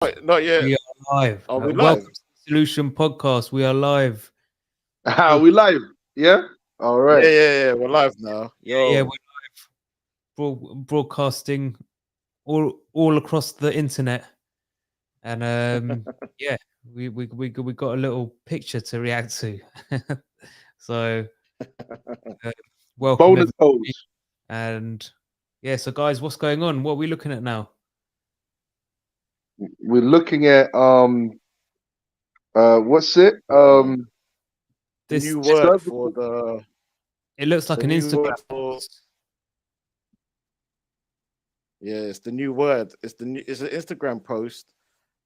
Not yet. We are live. Are we live? Welcome to the Solution Podcast. We are live. Are Broad- we live? Yeah. All Yeah, right. yeah, yeah. We're live now. yeah, Yo. we're broadcasting all across the internet, and yeah, we got a little picture to react to. So uh, welcome Bonus everybody, holes. and yeah. So guys, what's going on? What are we looking at now? We're looking at what's it? Uh, This new word for Cervical. the it looks like the an new Instagram word for post. yeah, it's the new word. It's an Instagram post,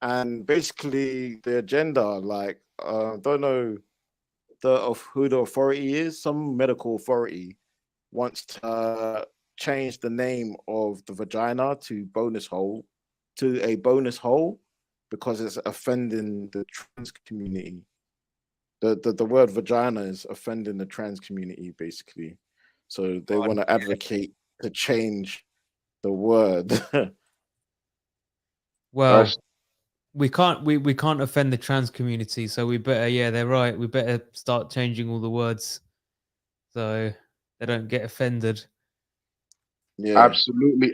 and basically the agenda, like don't know of who the authority is. Some medical authority wants to change the name of the vagina to a bonus hole because it's offending the trans community. The word vagina is offending the trans community basically. So they God, want to advocate to change the word. well, That's we can't offend the trans community, so we better, yeah, they're right. We better start changing all the words so they don't get offended. Yeah. absolutely.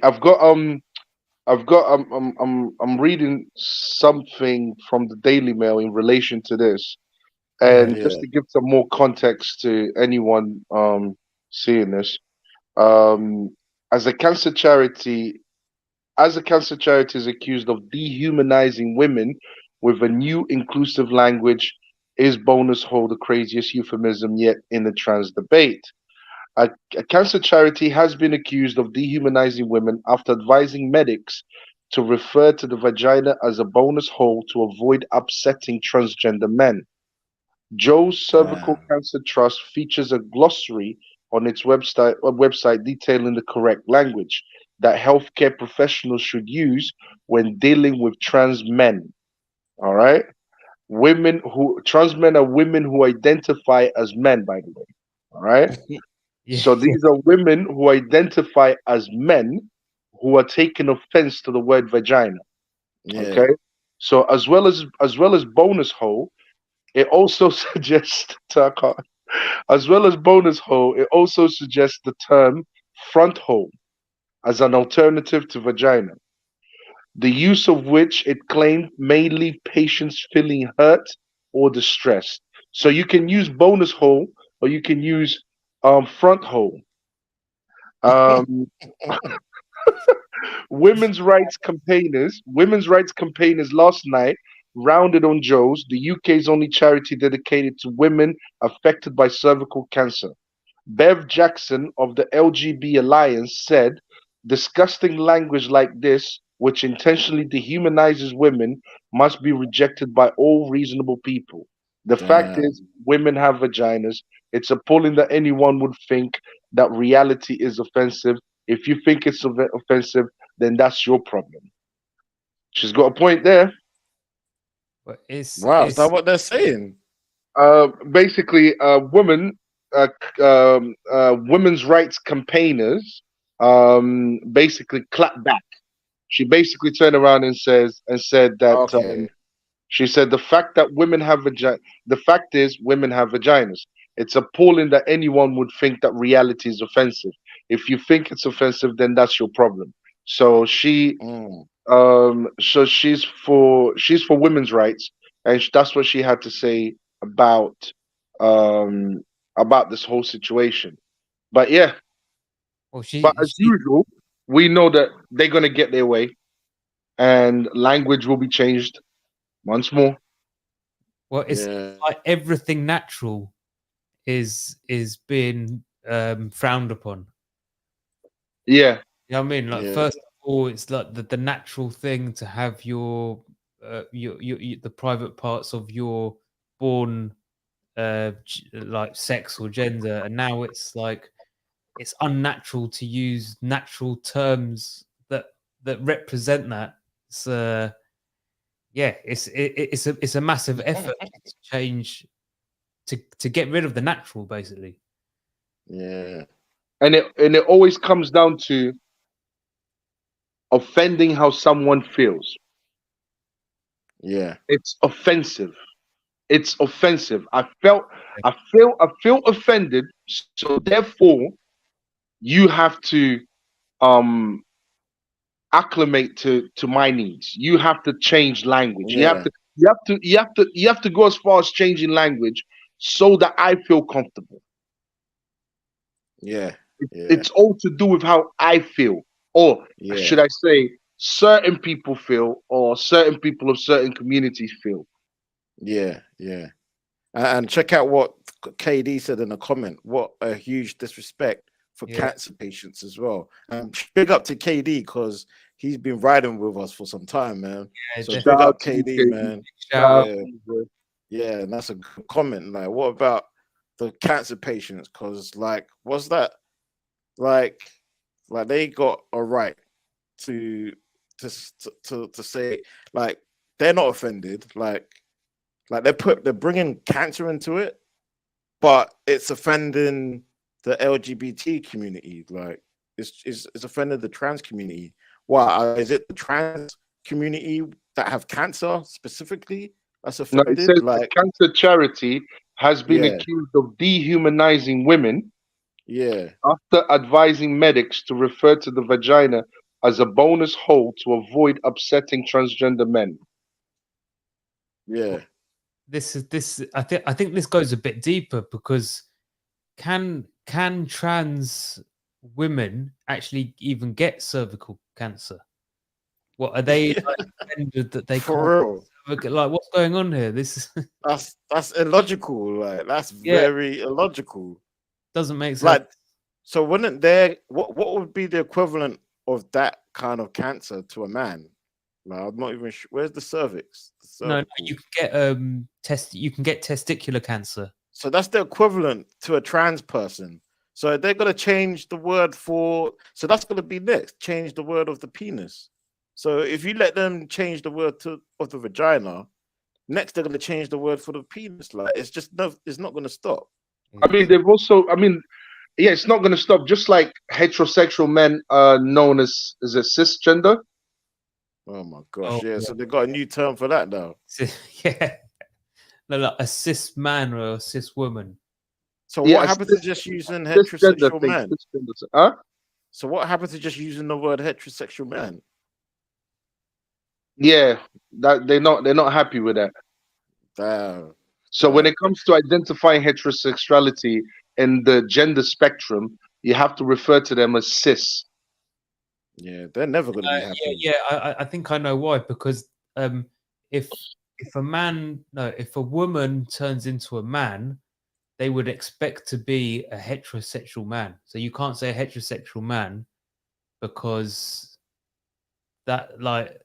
I'm reading something from the Daily Mail in relation to this, Yeah. and just Yeah. to give some more context to anyone seeing this, um, as a cancer charity, as a cancer charity is accused of dehumanizing women with a new inclusive language, is bonus hole the craziest euphemism yet in the trans debate? A cancer charity has been accused of dehumanizing women after advising medics to refer to the vagina as a bonus hole to avoid upsetting transgender men. Joe's Cervical Damn. Cancer Trust features a glossary on its website detailing the correct language that healthcare professionals should use when dealing with trans men. All right? Trans men are women who identify as men, by the way. All right? Yeah. So these are women who identify as men who are taking offense to the word vagina. Yeah. Okay? So as well as bonus hole, it also suggests as well as bonus hole, it also suggests the term front hole as an alternative to vagina, the use of which it claimed may leave patients feeling hurt or distressed. So you can use bonus hole or you can use front hole. Um, women's rights campaigners last night rounded on Joe's, the UK's only charity dedicated to women affected by cervical cancer. Bev Jackson of the LGB Alliance said, disgusting language like this, which intentionally dehumanizes women, must be rejected by all reasonable people. The fact is, Damn. women have vaginas. It's appalling that anyone would think that reality is offensive. If you think it's offensive, then that's your problem. She's got a point there. But Wow, is that it's what they're saying? Basically, women's rights campaigners basically clapped back. She basically turned around and said that Okay. she said the fact is women have vaginas. It's appalling that anyone would think that reality is offensive. If you think it's offensive, then that's your problem. So Mm. she's for women's rights, and that's what she had to say about um about this whole situation. But yeah, well, but as she usual, we know that they're gonna get their way, and language will be changed once more. well, it's Yeah. like everything natural is being frowned upon. Yeah, You know what I mean? Like Yeah. first of all, it's like the natural thing to have the private parts of your born like sex or gender, and now it's like it's unnatural to use natural terms that represent that. It's yeah, it's a massive effort to change to get rid of the natural, basically. Yeah. and it always comes down to offending how someone feels. Yeah. It's offensive. It's offensive. I feel offended. So therefore, you have to um acclimate to my needs. You have to change language. Yeah. You have to go as far as changing language so that I feel comfortable. Yeah. Yeah. It's all to do with how I feel, or Yeah. should I say, certain people feel, or certain people of certain communities feel. Yeah. Yeah. And check out what KD said in a comment. What a huge disrespect for Yeah. cancer patients as well. And big up to KD because he's been riding with us for some time, man. Yeah, So definitely. big up to you, KD, KD. man. Shout out. Yeah. Yeah, and that's a good comment. Like, what about the cancer patients? Because, like, what's that? Like they got a right to to say, like, they're not offended. Like they're bringing cancer into it, but it's offending the LGBT community. Like, it's offending the trans community. Why is it the trans community that have cancer specifically that's No, it offended? says the Like, cancer charity has been yeah, accused of dehumanizing women yeah, after advising medics to refer to the vagina as a bonus hole to avoid upsetting transgender men. yeah. This. I think this goes a bit deeper because can trans women actually even get cervical cancer? What are they Yeah. like, offended that they For can't? real. Like, what's going on here? This is That's illogical. Like, that's yeah, very illogical. doesn't make sense. Like, so wouldn't there what would be the equivalent of that kind of cancer to a man? Like, I'm not even sure. Where's the cervix? The No, cervical. you can get you can get testicular cancer. So that's the equivalent to a trans person. So they're gonna change the word for. So that's gonna be next. Change the word of the penis. So if you let them change the word of the vagina, next they're gonna change the word for the penis. Like, it's just no. It's not gonna stop. I mean, they've also, I mean, yeah, it's not going to stop. Just like heterosexual men are known as a cisgender. Oh my gosh, Oh, yeah. yeah. So they got a new term for that now. Yeah, no, like a cis man or a cis woman. So Yeah, what happened to just using cisgender heterosexual thing. man? Cisgender. Huh? So what happened to just using the word heterosexual man? Yeah, that they're not happy with that. Damn. So when it comes to identifying heterosexuality in the gender spectrum, you have to refer to them as cis. Yeah, they're never gonna be happy. I think I know why. Because if a man, no, if a woman turns into a man, they would expect to be a heterosexual man. So you can't say a heterosexual man because that like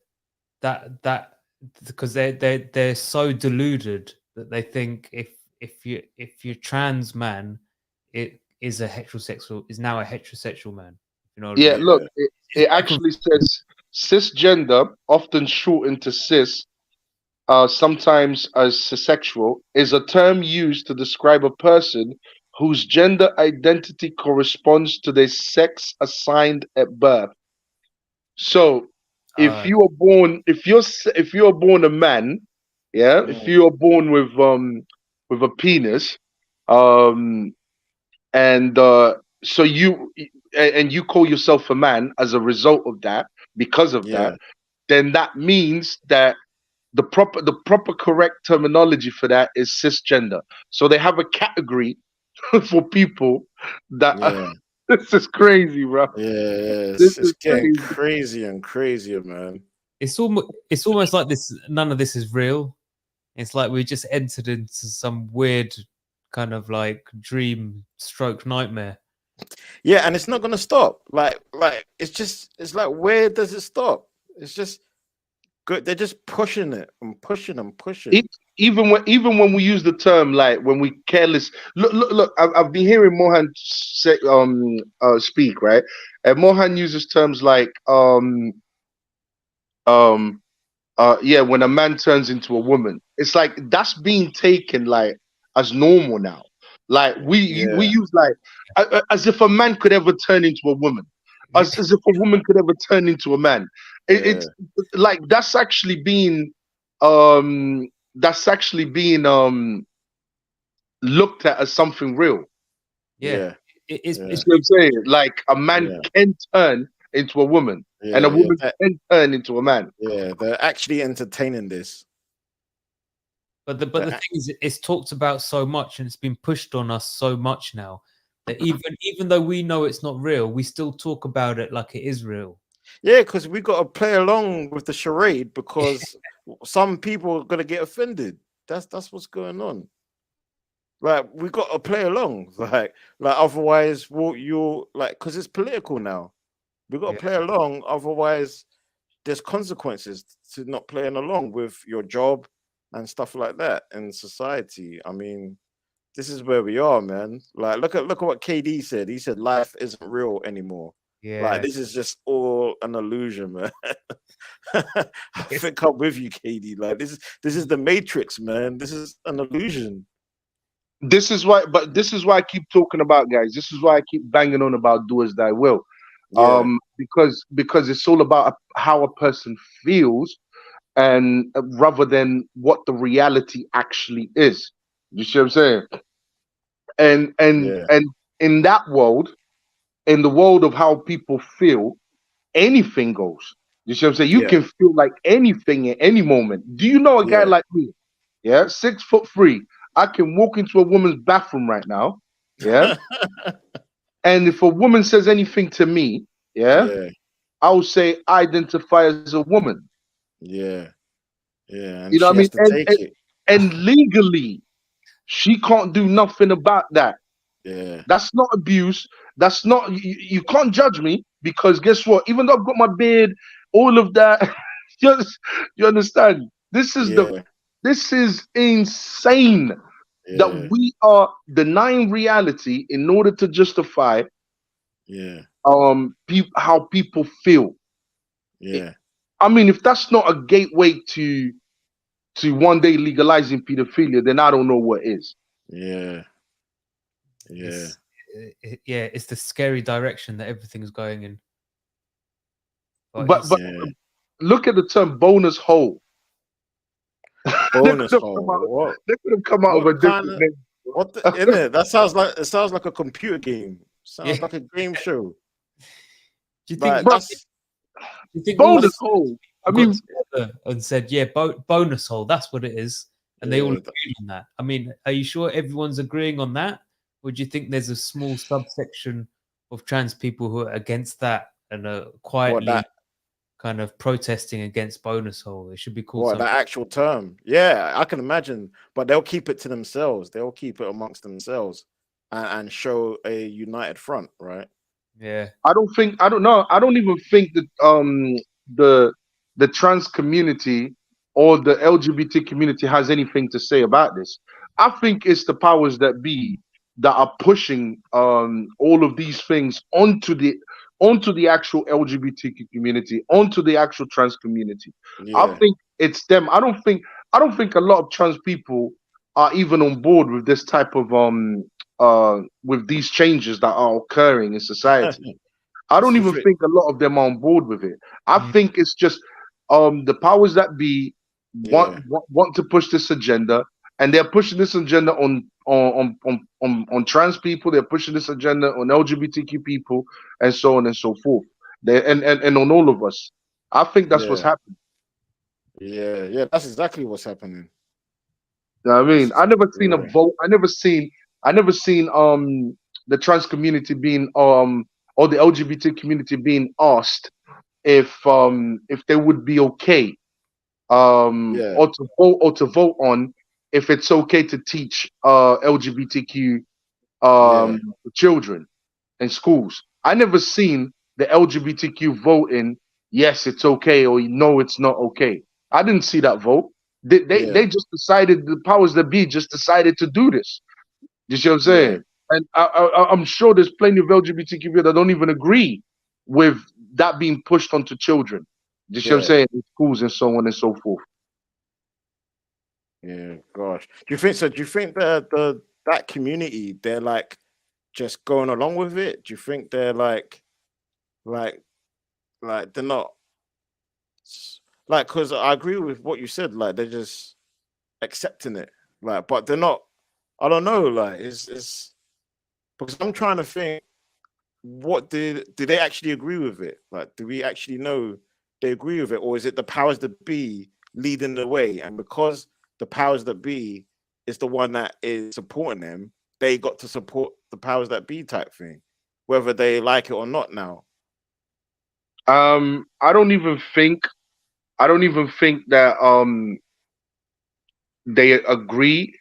that because they're so deluded that they think if you're trans man, it is now a heterosexual man. You know what I Yeah, mean? look, Yeah. it actually says cisgender, often shortened to cis, sometimes as cissexual, is a term used to describe a person whose gender identity corresponds to their sex assigned at birth. So, if you are born, if you're born a man, yeah, if Mm. you are born with a penis, um, and so you call yourself a man as a result of that, because of that, Yeah. then that means that the proper correct terminology for that is cisgender. So they have a category for people that Yeah. this is crazy, bro. Yeah. This It's is getting crazy. crazier and crazier, man. It's almost like this. None of this is real. It's like we just entered into some weird kind of like dream stroke nightmare. Yeah, and it's not gonna stop. Like it's like, where does it stop? It's just good. They're just pushing it and pushing and pushing. Even when we use the term, like when we careless look, I've been hearing Mohan say speak, right, and Mohan uses terms like yeah, when a man turns into a woman, it's like that's being taken like as normal now. Like we Yeah. use like as if a man could ever turn into a woman, as if a woman could ever turn into a man. It's like that's actually being that's actually being looked at as something real. Yeah, Yeah, it's You yeah, see what I'm saying? Like a man yeah, can turn into a woman, and a yeah, woman can turn into a man. yeah. They're actually entertaining this. but the They're thing is, it's talked about so much and it's been pushed on us so much now that even though we know it's not real, we still talk about it like it is real. Yeah, because we got to play along with the charade because some people are gonna get offended. That's what's going on. Like we got to play along. Like otherwise, you'll like because it's political now. We got to Yeah. play along. Otherwise, there's consequences to not playing along with your job and stuff like that in society. I mean, this is where we are, man. Like, look at what KD said. He said life isn't real anymore. Like, Yeah. this is just all an illusion, man. I think I'm with you, KD. Like, this is the Matrix, man. This is an illusion. This is why I keep talking about, guys. This is why I keep banging on about do as thy will. Yeah, Because it's all about how a person feels, and rather than what the reality actually is. You see what I'm saying? yeah, And in that world, in the world of how people feel, anything goes. You see what I'm saying? You yeah, can feel like anything at any moment. Do you know a guy yeah, like me? Yeah, 6'3". I can walk into a woman's bathroom right now. Yeah. And if a woman says anything to me, yeah, yeah, I'll say identify as a woman. yeah, yeah. And You know she what I has mean? to take it. And legally, she can't do nothing about that. Yeah, That's not abuse. That's not you can't judge me because guess what? Even though I've got my beard, all of that, you understand? yeah, This is insane that yeah, we are denying reality in order to justify yeah, how people feel. It- yeah, I mean, if that's not a gateway to one day legalizing pedophilia, then I don't know what is. yeah, yeah. It's yeah, it's the scary direction that everything's going in. But But Yeah. look at the term bonus hole. They could Bonus have come hole. out. What? They could have come out with What a kind different of name. what the in it? That sounds like a computer game. yeah, Sounds like a game show. do you think Like But that's all bonus the hole. I got mean, together and said, "Yeah, bonus hole. That's what it is," and they all yeah, agreed on that. I mean, are you sure everyone's agreeing on that, or do you think there's a small subsection of trans people who are against that and are what quietly that kind of protesting against bonus hole? It should be called what something. that actual term. Yeah, I can imagine. But they'll keep it to themselves. They'll keep it amongst themselves and show a united front, right? Yeah, I don't know. I don't even think that the the trans community or the LGBT community has anything to say about this. I think it's the powers that be that are pushing all of these things onto the actual LGBTQ community, onto the actual trans community. I Yeah. think it's them. I don't think a lot of trans people are even on board with this type of with these changes that are occurring in society. I don't You even think- think a lot of them are on board with it. I Mm. think it's just the powers that be yeah, want to push this agenda, and they're pushing this agenda on trans people. They're pushing this agenda on LGBTQ people, and so on and so forth. And on all of us. I think that's what's yeah, happening. yeah, yeah. That's exactly what's happening. You know what I This mean? is yeah, I never seen the trans community being or the LGBT community being asked if they would be okay yeah, or to vote on if it's okay to teach LGBTQ yeah, children in schools. I never seen the LGBTQ voting yes it's okay or no it's not okay. I didn't see that vote. yeah, They just decided, the powers that be just decided to do this. You see what I'm yeah, saying? And I'm sure there's plenty of LGBTQ people that don't even agree with that being pushed onto children. You see what I'm yeah, saying? In schools and so on and so forth. yeah. Gosh, do you think so? Do you think the that community they're like just going along with it? Do you think they're like like they're not like, because I agree with what you said. Like, they're just accepting it. Like, but they're not. I don't know. Like, it's because I'm trying to think. What did they actually agree with it? Like, do we actually know they agree with it, or is it the powers that be leading the way? And because the powers that be is the one that is supporting them, they got to support the powers that be type thing, whether they like it or not. Now, I don't even think that they agree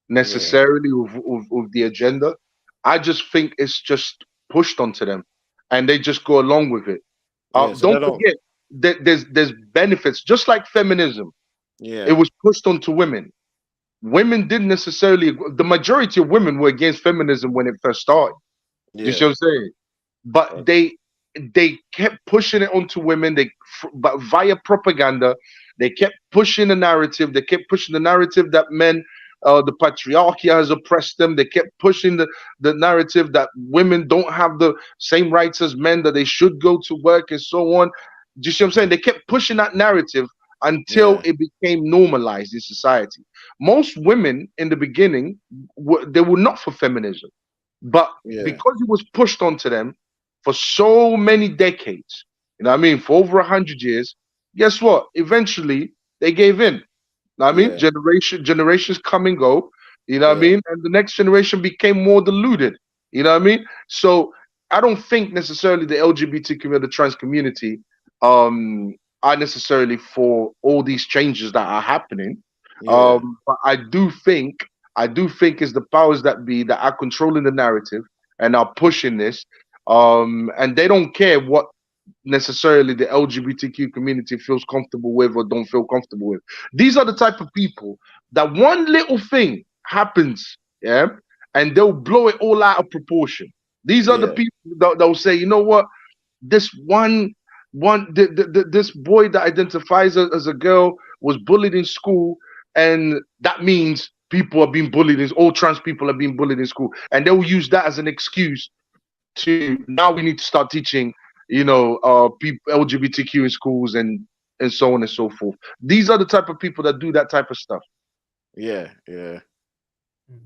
yeah, necessarily with the agenda. I just think it's just pushed onto them, and they just go along with it. yeah. So they Don't don't. forget that there's benefits, just like feminism. It Yeah, was pushed onto women. Women didn't necessarily. The majority of women were against feminism when it first started. You see yeah, what I'm saying? But they kept pushing it onto women. But via propaganda, they kept pushing the narrative. They kept pushing the narrative that men, the patriarchy has oppressed them. They kept pushing the narrative that women don't have the same rights as men, that they should go to work and so on. Do you see what I'm saying? They kept pushing that narrative until yeah, it became normalized in society. Most women in the beginning, they were not for feminism, but yeah, because it was pushed onto them for so many decades, you know what I mean, for over 100 years, guess what? Eventually they gave in. You know what I mean? yeah, Generations come and go, you know what I yeah, mean? And the next generation became more deluded. You know what I mean? So I don't think necessarily the LGBT community, the trans community, um, are necessarily for all these changes that are happening. yeah, But I do think it's the powers that be that are controlling the narrative and are pushing this. And they don't care what necessarily the LGBTQ community feels comfortable with or don't feel comfortable with. These are the type of people that one little thing happens, yeah, and they'll blow it all out of proportion. These are the yeah, people that'll say, you know what, this this boy that identifies as a girl was bullied in school, and that means people are being bullied. All trans people are being bullied in school, and they'll use that as an excuse to now we need to start teaching, people LGBTQ in schools and so on and so forth. These are the type of people that do that type of stuff. yeah, yeah,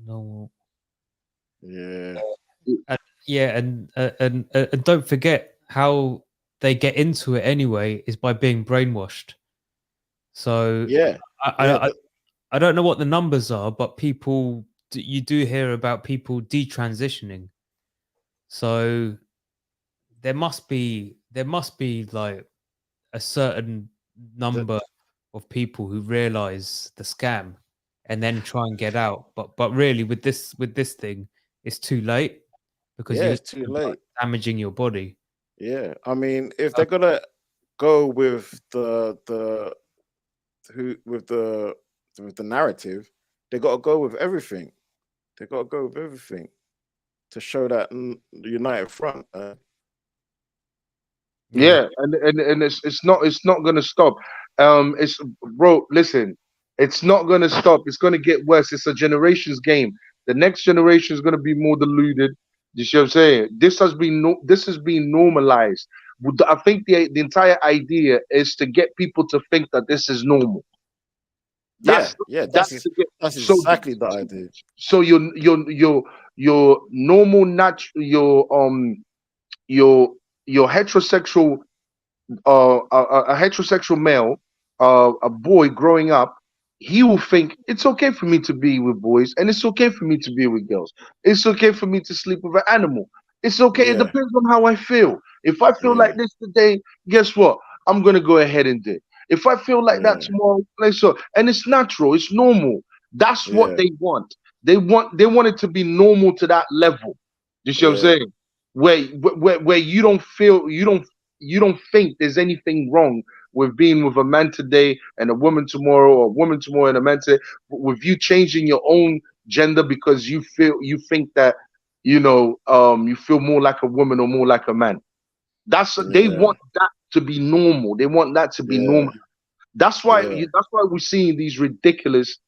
No. yeah, Yeah, and don't forget how they get into it anyway is by being brainwashed. So yeah, I yeah. I, I I don't know what the numbers are, but you do hear about people detransitioning. So there must be like a certain The- number of people who realize the scam and then try and get out. But really with this thing, it's too late because yeah, you're it's too like late. damaging your body. Yeah, I mean, if they're gonna go with the who with the narrative, they got to go with everything. They got to go with everything to show that united front. Yeah. Yeah, and it's not gonna stop. It's bro, listen, it's not gonna stop. It's gonna get worse. It's a generations game. The next generation is gonna be more deluded. You see what I'm saying? This has been normalized. I think the entire idea is to get people to think that this is normal. Yeah, That's yeah, that's to get that's so exactly the idea. so your normal your your heterosexual a heterosexual male, a boy growing up, he will think it's okay for me to be with boys and it's okay for me to be with girls. It's okay for me to sleep with an animal. It's okay. It Yeah, depends on how I feel. If I feel yeah, like this today, guess what? I'm gonna go ahead and do it. If I feel like that yeah, tomorrow, like so, and it's natural, it's normal. That's what yeah, they want. They want it to be normal to that level. You see what I'm yeah, saying? Where you don't think there's anything wrong with being with a man today and a woman tomorrow, or a woman tomorrow and a man today, with you changing your own gender because you think that you feel more like a woman or more like a man. They yeah, want that to be normal. They want that to be yeah, normal. That's why we're seeing these ridiculous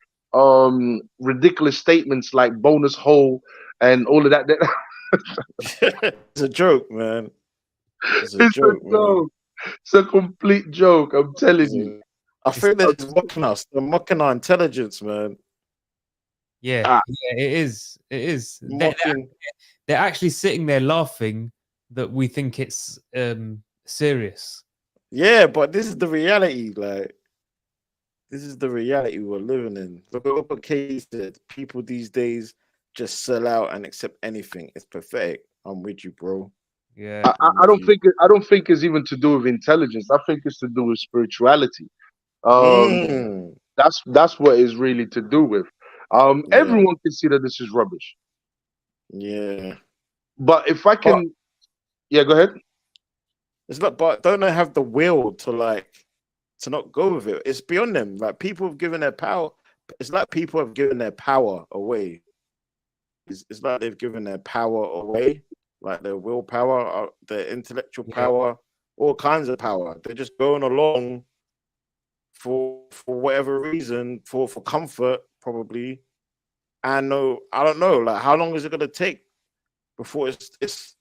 statements like bonus hole and all of that. it's a joke, man. It's a It's a joke, man. joke. It's a complete joke. I'm telling It's you. I think they're just mocking us. They're mocking our intelligence, man. Yeah, Ah. yeah, it is. It is. Mocking. They're actually sitting there laughing that we think it's serious. Yeah, but this is the reality. Like, this is the reality we're living in. Look at what Kay said. People these days just sell out and accept anything. It's pathetic. I'm with you, bro. Yeah. I don't think I don't think it's even to do with intelligence. I think it's to do with spirituality. Mm, That's what it's really to do with. yeah, Everyone can see that this is rubbish. yeah. But if I But can, yeah, go ahead. it's like, but don't they have the will to like to not go with it? It's beyond them. Like people have given their power. It's like people have given their power away. It's like they've given their power away, like their willpower, their intellectual Yeah. power, all kinds of power. They're just going along for whatever reason, for comfort, probably. And no, I don't know. Like, how long is it gonna take before it's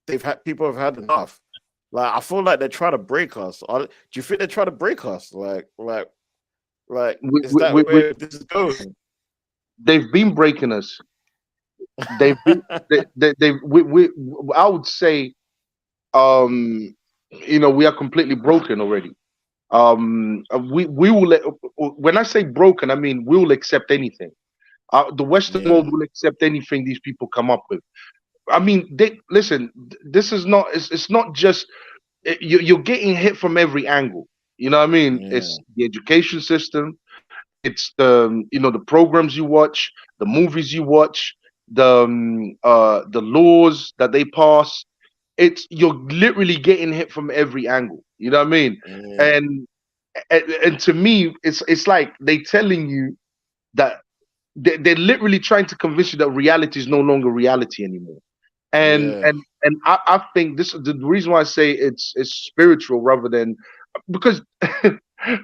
they've had people have had enough? Like, I feel like they're trying to break us. Do you think they're trying to break us? Like, is that where this is going? They've been breaking us. They've been, I would say, we are completely broken already. We will when I say broken, I mean we will accept anything. The Western Yeah, world will accept anything these people come up with. I mean, listen. This is not. It's not just you're getting hit from every angle. You know what I mean? yeah, It's the education system. It's the programs you watch, the movies you watch, the laws that they pass. You're literally getting hit from every angle. You know what I mean? yeah, And to me, it's like they telling you that they're literally trying to convince you that reality is no longer reality anymore. And yeah, and and I think this is the reason why I say it's spiritual rather than because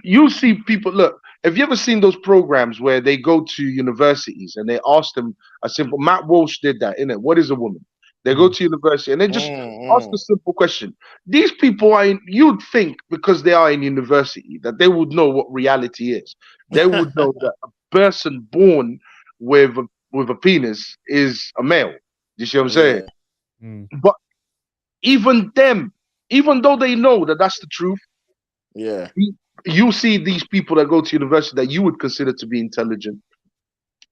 you see people look. Have you ever seen those programs where they go to universities and they ask them a simple Matt Walsh did that, innit? What is a woman? They go Mm. to university and they just ask a mm, simple question. These people are you'd think because they are in university that they would know what reality is. They would know that a person born with a penis is a male. You see what I'm saying? yeah, Mm. But even them, even though they know that that's the truth, yeah, you see these people that go to university that you would consider to be intelligent,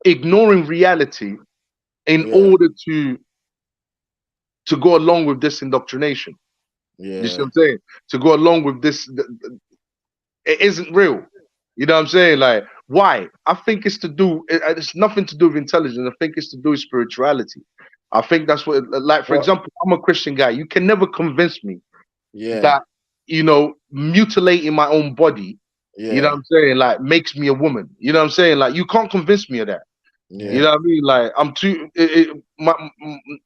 ignoring reality in yeah, order to go along with this indoctrination. You see yeah, what I'm saying? To go along with this, it isn't real. You know what I'm saying? Like, why? I think it's to do. It's nothing to do with intelligence. I think it's to do with spirituality. I think that's what. Like, for but example, I'm a Christian guy. You can never convince me yeah, that mutilating my own body. You know what yeah, I'm saying? Like, makes me a woman. You know what I'm saying? Like, you can't convince me of that. You yeah, know what I mean? Like, I'm too.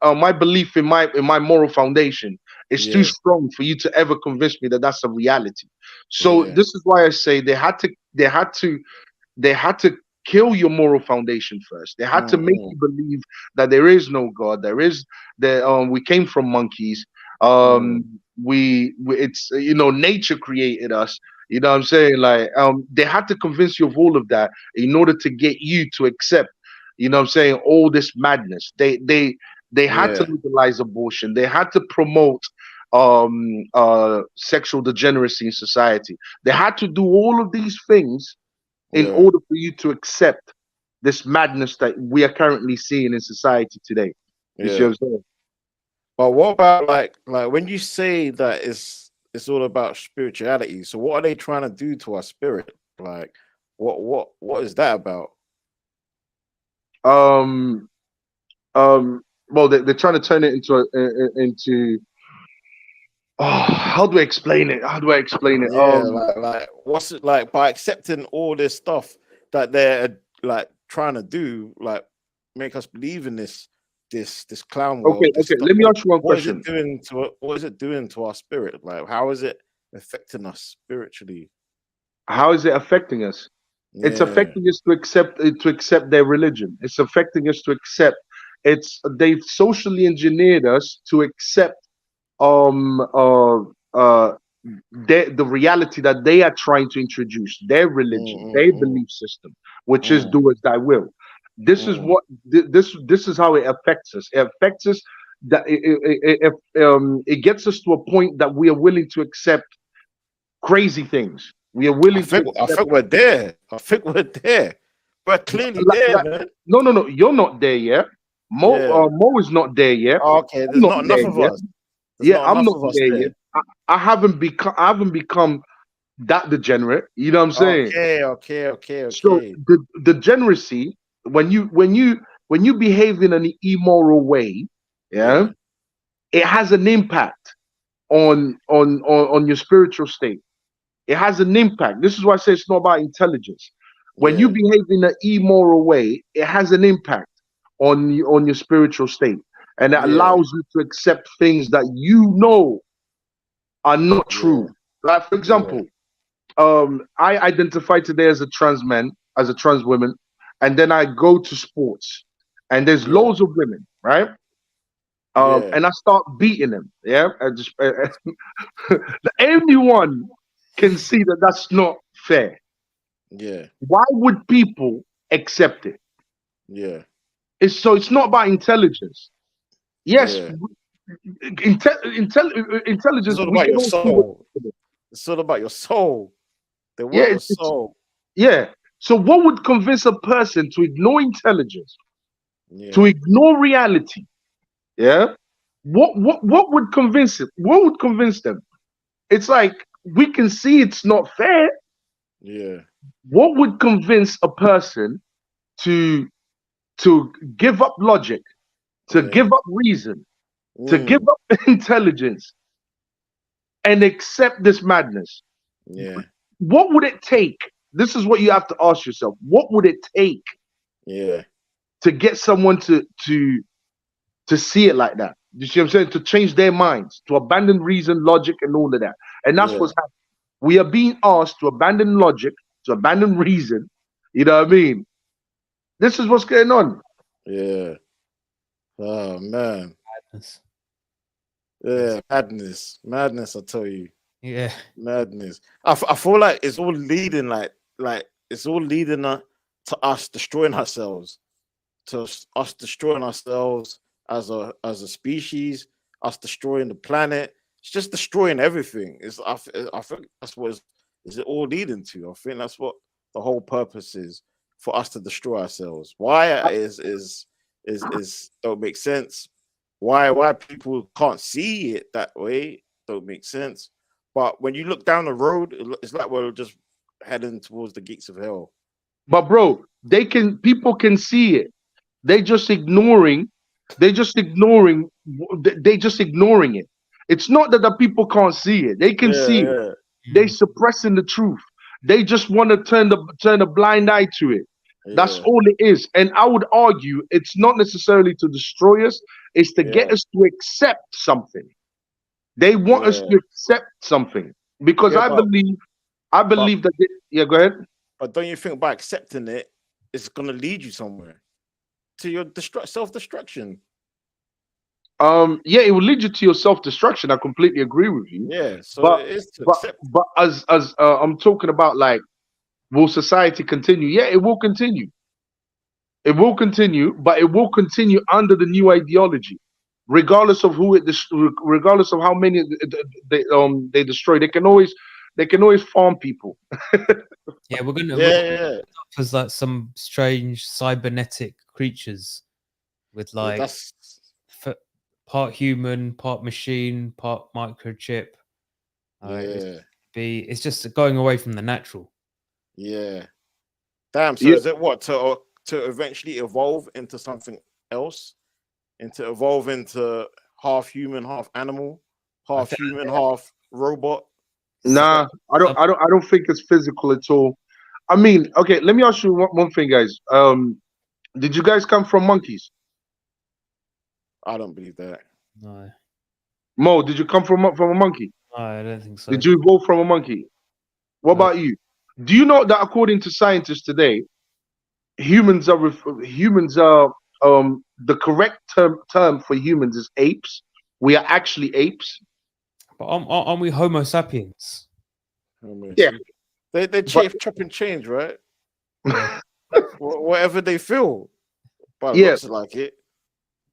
My belief in my moral foundation is too yeah, strong for you to ever convince me that that's a reality. So yeah, this is why I say they had to kill your moral foundation first. They had to make mm, you believe that there is no God. We came from monkeys. mm, We it's nature created us. You know what I'm saying? Like they had to convince you of all of that in order to get you to accept, what I'm saying, all this madness. They had to yeah, legalize abortion. They had to promote sexual degeneracy in society. They had to do all of these things in yeah, order for you to accept this madness that we are currently seeing in society today. You see what yeah. I'm saying? But what about like when you say that it's all about spirituality? So what are they trying to do to our spirit? Like what is that about? Um, well, they're trying to turn it into. Oh, how do I explain it? How do I explain it? Yeah, like what's it like by accepting all this stuff that they're like trying to do, like make us believe in this clown Okay, world, this okay. stuff. Let me ask you one What is it question. doing to what is it doing to our spirit? Like how is it affecting us spiritually? How is it affecting us? It's Yeah, affecting us to accept their religion. It's affecting us to accept. They've socially engineered us to accept um uh uh the reality that they are trying to introduce, their religion, their belief system, which is do as thy will. This is what this is how it affects us. It affects us that it gets us to a point that we are willing to accept crazy things. We are willing to I think we're there. I think we're there. We're clearly there, man. No, you're not there yet. Mo is not there yet. Okay, there's not enough of us. I'm not there yet. I haven't become that degenerate. You know what I'm saying? Okay. So the degeneracy, when you behave in an immoral way, it has an impact on your spiritual state. It has an impact. This is why I say it's not about intelligence. When you behave in an immoral way, it has an impact on your spiritual state, and it allows you to accept things that you know are not true. Like, for example, I identify today as a trans man, as a trans woman, and then I go to sports, and there's loads of women, right? And I start beating them. I just anyone can see that that's not fair. Why would people accept it? It's not about intelligence. Yes, intelligence. It's all about your soul. It's all about your soul. They want your soul. So what would convince a person to ignore intelligence, to ignore reality? What would convince it? What would convince them? It's like, we can see it's not fair. What would convince a person to give up logic, to give up reason, to give up intelligence, and accept this madness? What would it take? This is what you have to ask yourself. What would it take to get someone to see it like that? You see what I'm saying? To change their minds, to abandon reason, logic, and all of that. And that's what's happening. We are being asked to abandon logic, to abandon reason. You know what I mean? This is what's going on. Oh man. Madness. I tell you. Madness. I feel like it's all leading, like it's all leading to us destroying ourselves, as a species, us destroying the planet. It's just destroying everything. I think that's what is it all leading to. I think that's what the whole purpose is, for us to destroy ourselves. Why is don't make sense. Why people can't see it that way don't make sense. But when you look down the road, it's like we're just heading towards the gates of hell. But bro, people can see it. They just ignoring it. It's not that the people can't see it. They can see it. They suppressing the truth. They just want to turn a blind eye to it. That's all it is. And I would argue it's not necessarily to destroy us, it's to get us to accept something. They want us to accept something. Because I believe that go ahead. But don't you think by accepting it, it's gonna lead you somewhere to your self-destruction? It will lead you to your self-destruction. I completely agree with you. But as I'm talking about, like, will society continue? Yeah, it will continue. It will continue, but it will continue under the new ideology, regardless of regardless of how many they destroy. They can always farm people. We're gonna as like some strange cybernetic creatures with like part human, part machine, part microchip. It's just going away from the natural. Damn. So is it what to eventually evolve into something else, into evolve into half human, half animal, half human, half robot? Nah, I don't think it's physical at all. I mean, okay, let me ask you one thing, guys. Did you guys come from monkeys? I don't believe that. No. Mo, did you come from a monkey? No, I don't think so. Did you evolve from a monkey? What about you? Do you know that according to scientists today, humans are the correct term for humans is apes? We are actually apes. But aren't we Homo sapiens? Yeah. They chop and change, right? Yeah. Whatever they feel, but Yeah. looks like it.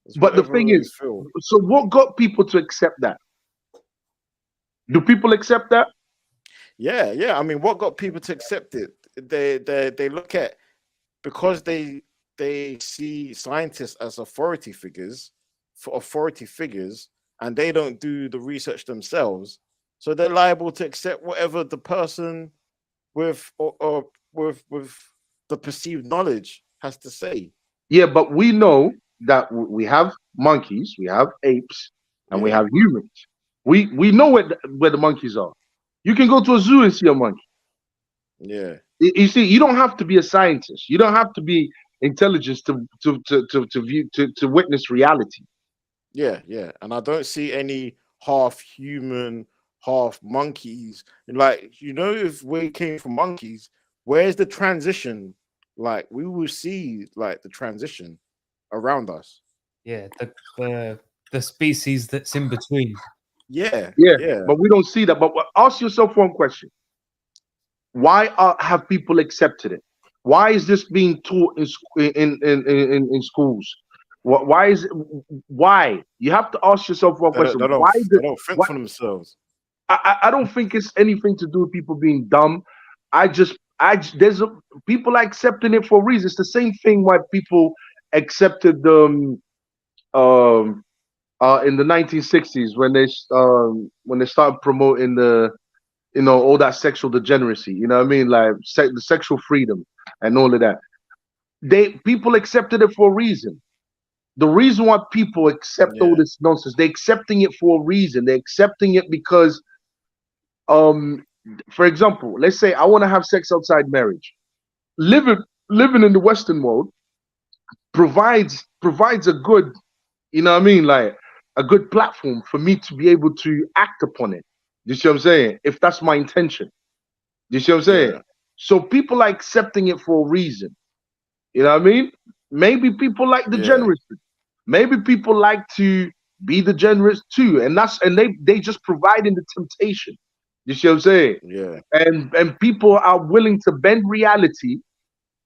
It's But the whatever thing they is, feel. so what got people to accept that? Do people accept that? Yeah. I mean, what got people to accept it? They look at, because they see scientists as authority figures, and they don't do the research themselves, so they're liable to accept whatever the person with with the perceived knowledge has to say. Yeah, but we know that we have monkeys, we have apes, and we Yeah. have humans. We know where the monkeys are. You can go to a zoo and see a monkey. Yeah. You see, you don't have to be a scientist. You don't have to be intelligent to witness reality. Yeah, and I don't see any half human, half monkeys. Like, if we came from monkeys, where's the transition? Like, we will see like the transition around us. Yeah, the species that's in between. Yeah. But we don't see that. But ask yourself one question: why have people accepted it? Why is this being taught in schools? Why is it? Why you have to ask yourself one question? They Why? don't think why for themselves. I don't think it's anything to do with people being dumb. People are accepting it for a reason. It's the same thing why people accepted in the 1960s when they started promoting all that sexual degeneracy. You know what I mean? Like the sexual freedom and all of that. People accepted it for a reason. The reason why people accept all this nonsense, they're accepting it for a reason. They're accepting it because for example, let's say I want to have sex outside marriage. Living in the Western world provides a good, you know what I mean, like a good platform for me to be able to act upon it. You see what I'm saying? If that's my intention. You see what I'm saying? Yeah. So people are accepting it for a reason. You know what I mean? Maybe people like the generous. Maybe people like to be the generous too. And they just providing the temptation. You see what I'm saying? Yeah. And people are willing to bend reality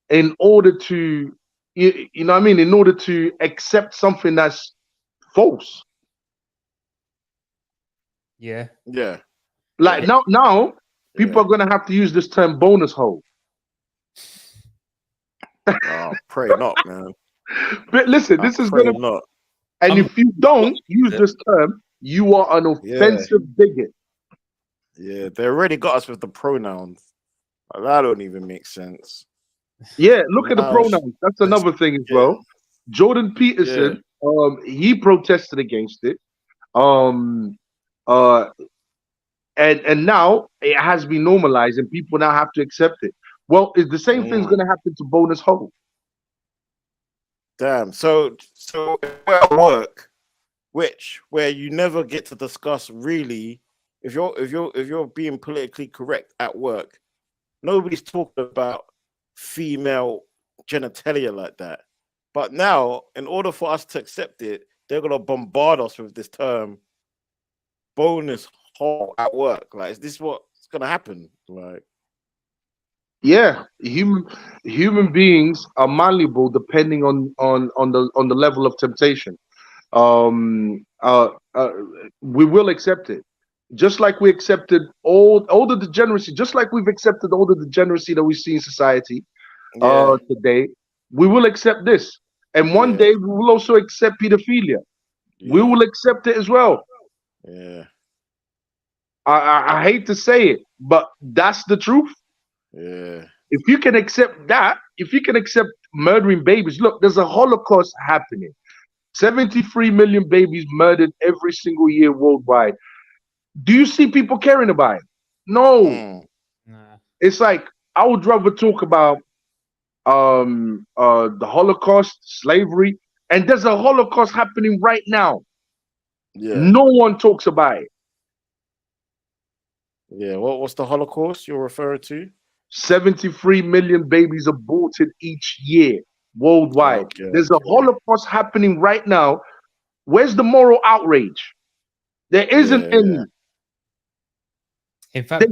in order to you know what I mean, in order to accept something that's false. Yeah. Yeah. Like now people are gonna have to use this term bonus hole. Oh, pray not, man. But listen, this is gonna not. and if you don't use this term, you are an offensive bigot. Yeah, they already got us with the pronouns. That don't even make sense. Yeah, look at the pronouns. That's another thing as well. Jordan Peterson, he protested against it. And now it has been normalized and people now have to accept it. Well, is the same thing's gonna happen to bonus hole. Damn. So at work, where you never get to discuss really, if you're being politically correct at work, nobody's talking about female genitalia like that. But now, in order for us to accept it, they're gonna bombard us with this term bonus hole at work. Like, is this what's gonna happen? Like, yeah, human beings are malleable depending on the level of temptation. We will accept it, just like we accepted all the degeneracy, just like we've accepted all the degeneracy that we see in society today. We will accept this, and one day we will also accept pedophilia. We will accept it as well. Yeah. I hate to say it, but that's the truth. Yeah. If you can accept that, if you can accept murdering babies, look, there's a Holocaust happening. 73 million babies murdered every single year worldwide. Do you see people caring about it? No. Nah. It's like I would rather talk about the Holocaust, slavery, and there's a Holocaust happening right now. Yeah. No one talks about it. Yeah. What's the Holocaust you're referring to? 73 million babies aborted each year worldwide. Okay, There's a Holocaust happening right now. Where's the moral outrage? There isn't any. In fact,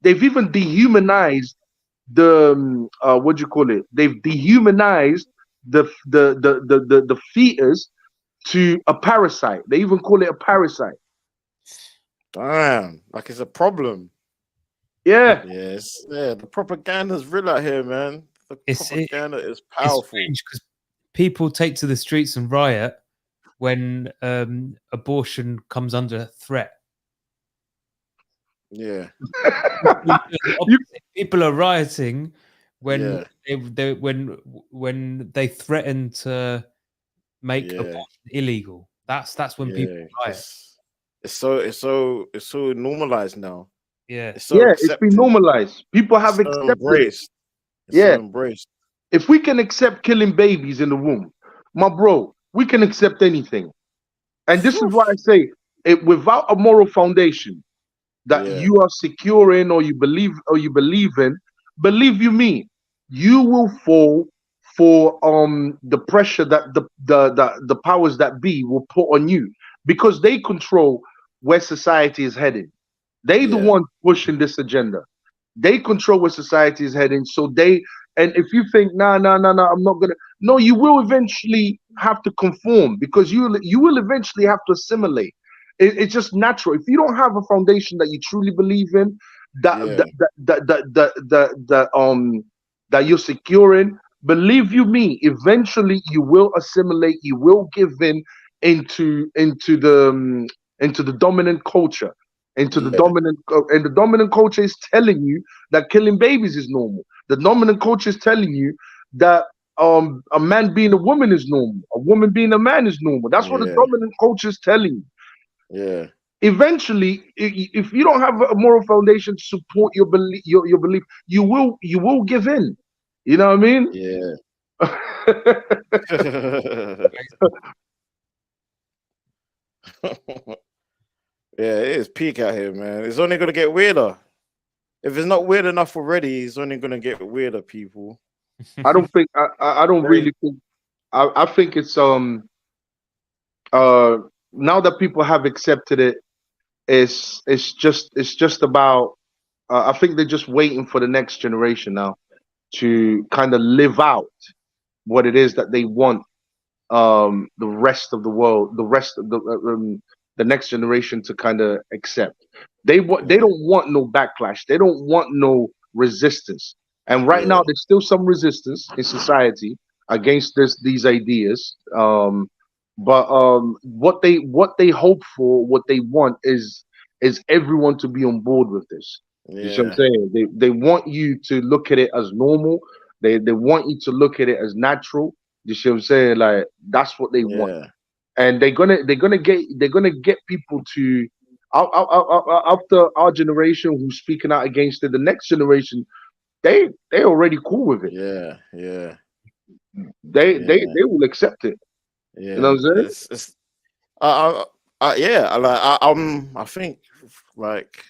They've even dehumanized the what do you call it? They've dehumanized the fetus to a parasite. They even call it a parasite. Damn, like it's a problem. Yeah. Yes, yeah. The propaganda's real out here, man. The propaganda is powerful. Because people take to the streets and riot when abortion comes under threat. Yeah. People are rioting when Yeah. when they threaten to make Yeah. abortion illegal. That's when people riot. It's so normalized now. Yeah. It's so It's been normalized. People have accepted embraced. It's so embraced. If we can accept killing babies in the womb, my bro, we can accept anything. And this is why I say it without a moral foundation that you are secure in or you believe in, believe you me, you will fall for the pressure that the powers that be will put on you, because they control where society is heading. They the one pushing this agenda. They control where society is heading. So and if you think no, I'm not gonna, no, you will eventually have to conform, because you will eventually have to assimilate. It's just natural. If you don't have a foundation that you truly believe in, that you're secure in, believe you me, eventually you will assimilate. You will give in into the dominant culture, into the dominant, and the dominant culture is telling you that killing babies is normal. The dominant culture is telling you that a man being a woman is normal, a woman being a man is normal. That's what the dominant culture is telling you. Yeah. Eventually, if you don't have a moral foundation to support your belief, you will give in. You know what I mean? Yeah. Yeah, it is peak out here, man. It's only gonna get weirder. If it's not weird enough already, it's only gonna get weirder, people. I don't think I don't really think I think it's now that people have accepted it, it's just about I think they're just waiting for the next generation now to kind of live out what it is that they want the rest of the world, the rest of the next generation to kind of accept. They don't want no backlash. They don't want no resistance. And right now there's still some resistance in society against these ideas. But what they hope for, what they want is everyone to be on board with this. You see what I'm saying? They want you to look at it as normal. They want you to look at it as natural. You see what I'm saying? Like that's what they want, and they're gonna get people to after our generation who's speaking out against it. The next generation, they already cool with it. They will accept it. Yeah, you know what I'm saying? I think like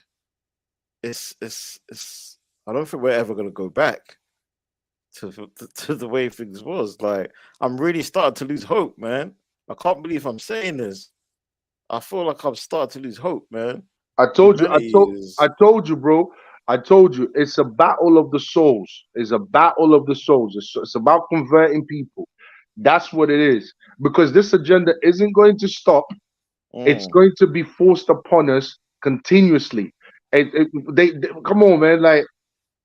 it's I don't think we're ever gonna go back to the way things was. Like I'm really starting to lose hope, man. I can't believe I'm saying this. I feel like I'm starting to lose hope, man. I told you, bro. I told you, it's a battle of the souls. It's a battle of the souls. It's about converting people. That's what it is. Because this agenda isn't going to stop. It's going to be forced upon us continuously. They come on, man. Like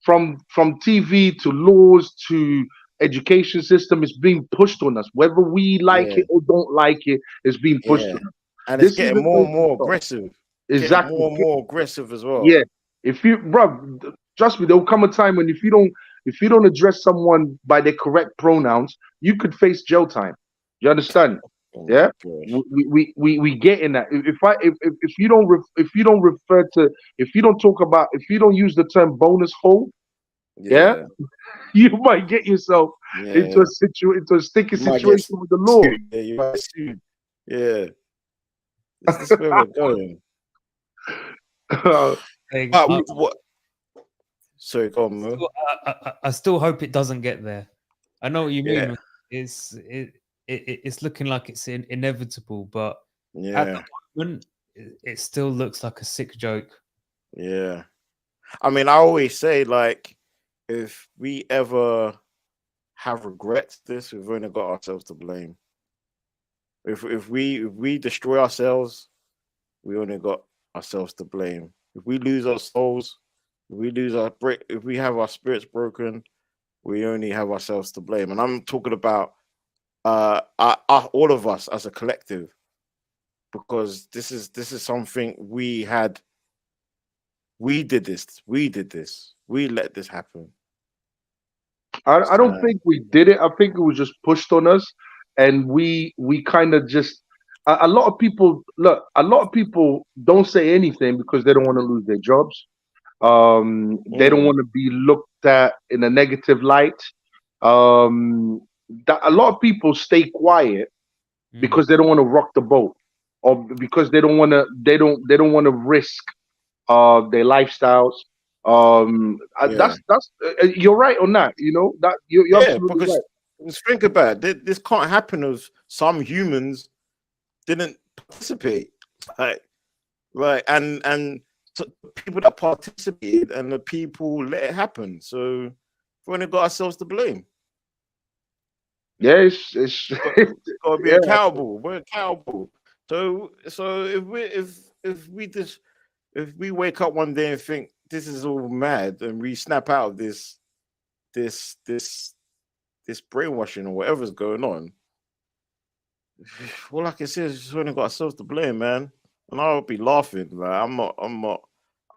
from TV to laws to education system, is being pushed on us. Whether we like it or don't like it, it's being pushed on us. And it's getting more and more aggressive. Exactly. More and more aggressive as well. Yeah. If you, bro, trust me, there will come a time when if you don't address someone by their correct pronouns, you could face jail time. You understand? Yeah. We get in that. If you don't refer to, if you don't talk about, if you don't use the term bonus hole, you might get yourself into a sticky situation with the law. Yeah, you might sue. Yeah. This is where we're going. Sorry, go on, man. I still hope it doesn't get there. I know what you mean. It's looking like it's inevitable, but at the moment, it still looks like a sick joke. Yeah. I mean, I always say, like, if we ever have regrets, we've only got ourselves to blame. If we destroy ourselves, we only got ourselves to blame. If we lose our souls, if we have our spirits broken, we only have ourselves to blame. And I'm talking about all of us as a collective, because this is something we had. We did this. We let this happen. I don't So, think we did it. I think it was just pushed on us, and we kind of just. A lot of people look. A lot of people don't say anything because they don't want to lose their jobs. They don't mm, want to be looked at in a negative light. Um, that a lot of people stay quiet Mm. because they don't want to rock the boat, or because they don't want to. They don't want to risk their lifestyles. yeah, That's you're right on that. You know that you're yeah. absolutely Because right. just think about it. This can't happen if some humans didn't participate. Like, right, and so the people that participated and the people let it happen. So we only got ourselves to blame. Yeah, it's Got, got to be yeah. accountable. We're accountable. So if we wake up one day and think this is all mad, and we snap out of this this this brainwashing or whatever's going on, all I can say is just only got ourselves to blame, man. And I'll be laughing. Like, I'm not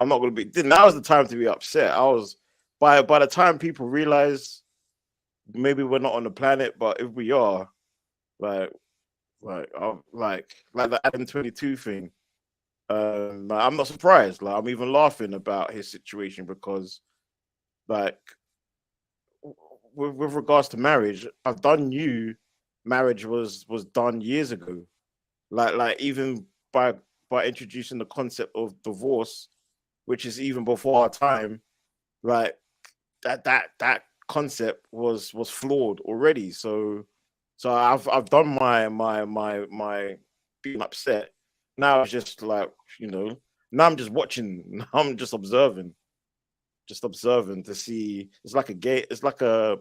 gonna be. Now's the time to be upset. I was by the time people realize maybe we're not on the planet, but if we are, like like the Adam 22 thing. Like, I'm not surprised. Like, I'm even laughing about his situation because, like, with regards to marriage, I've done you. Marriage was done years ago. Like even by introducing the concept of divorce, which is even before our time. Like that concept was flawed already. So I've done my being upset. Now it's just like, now I'm just watching. Now I'm just observing to see. It's like a gay. It's like a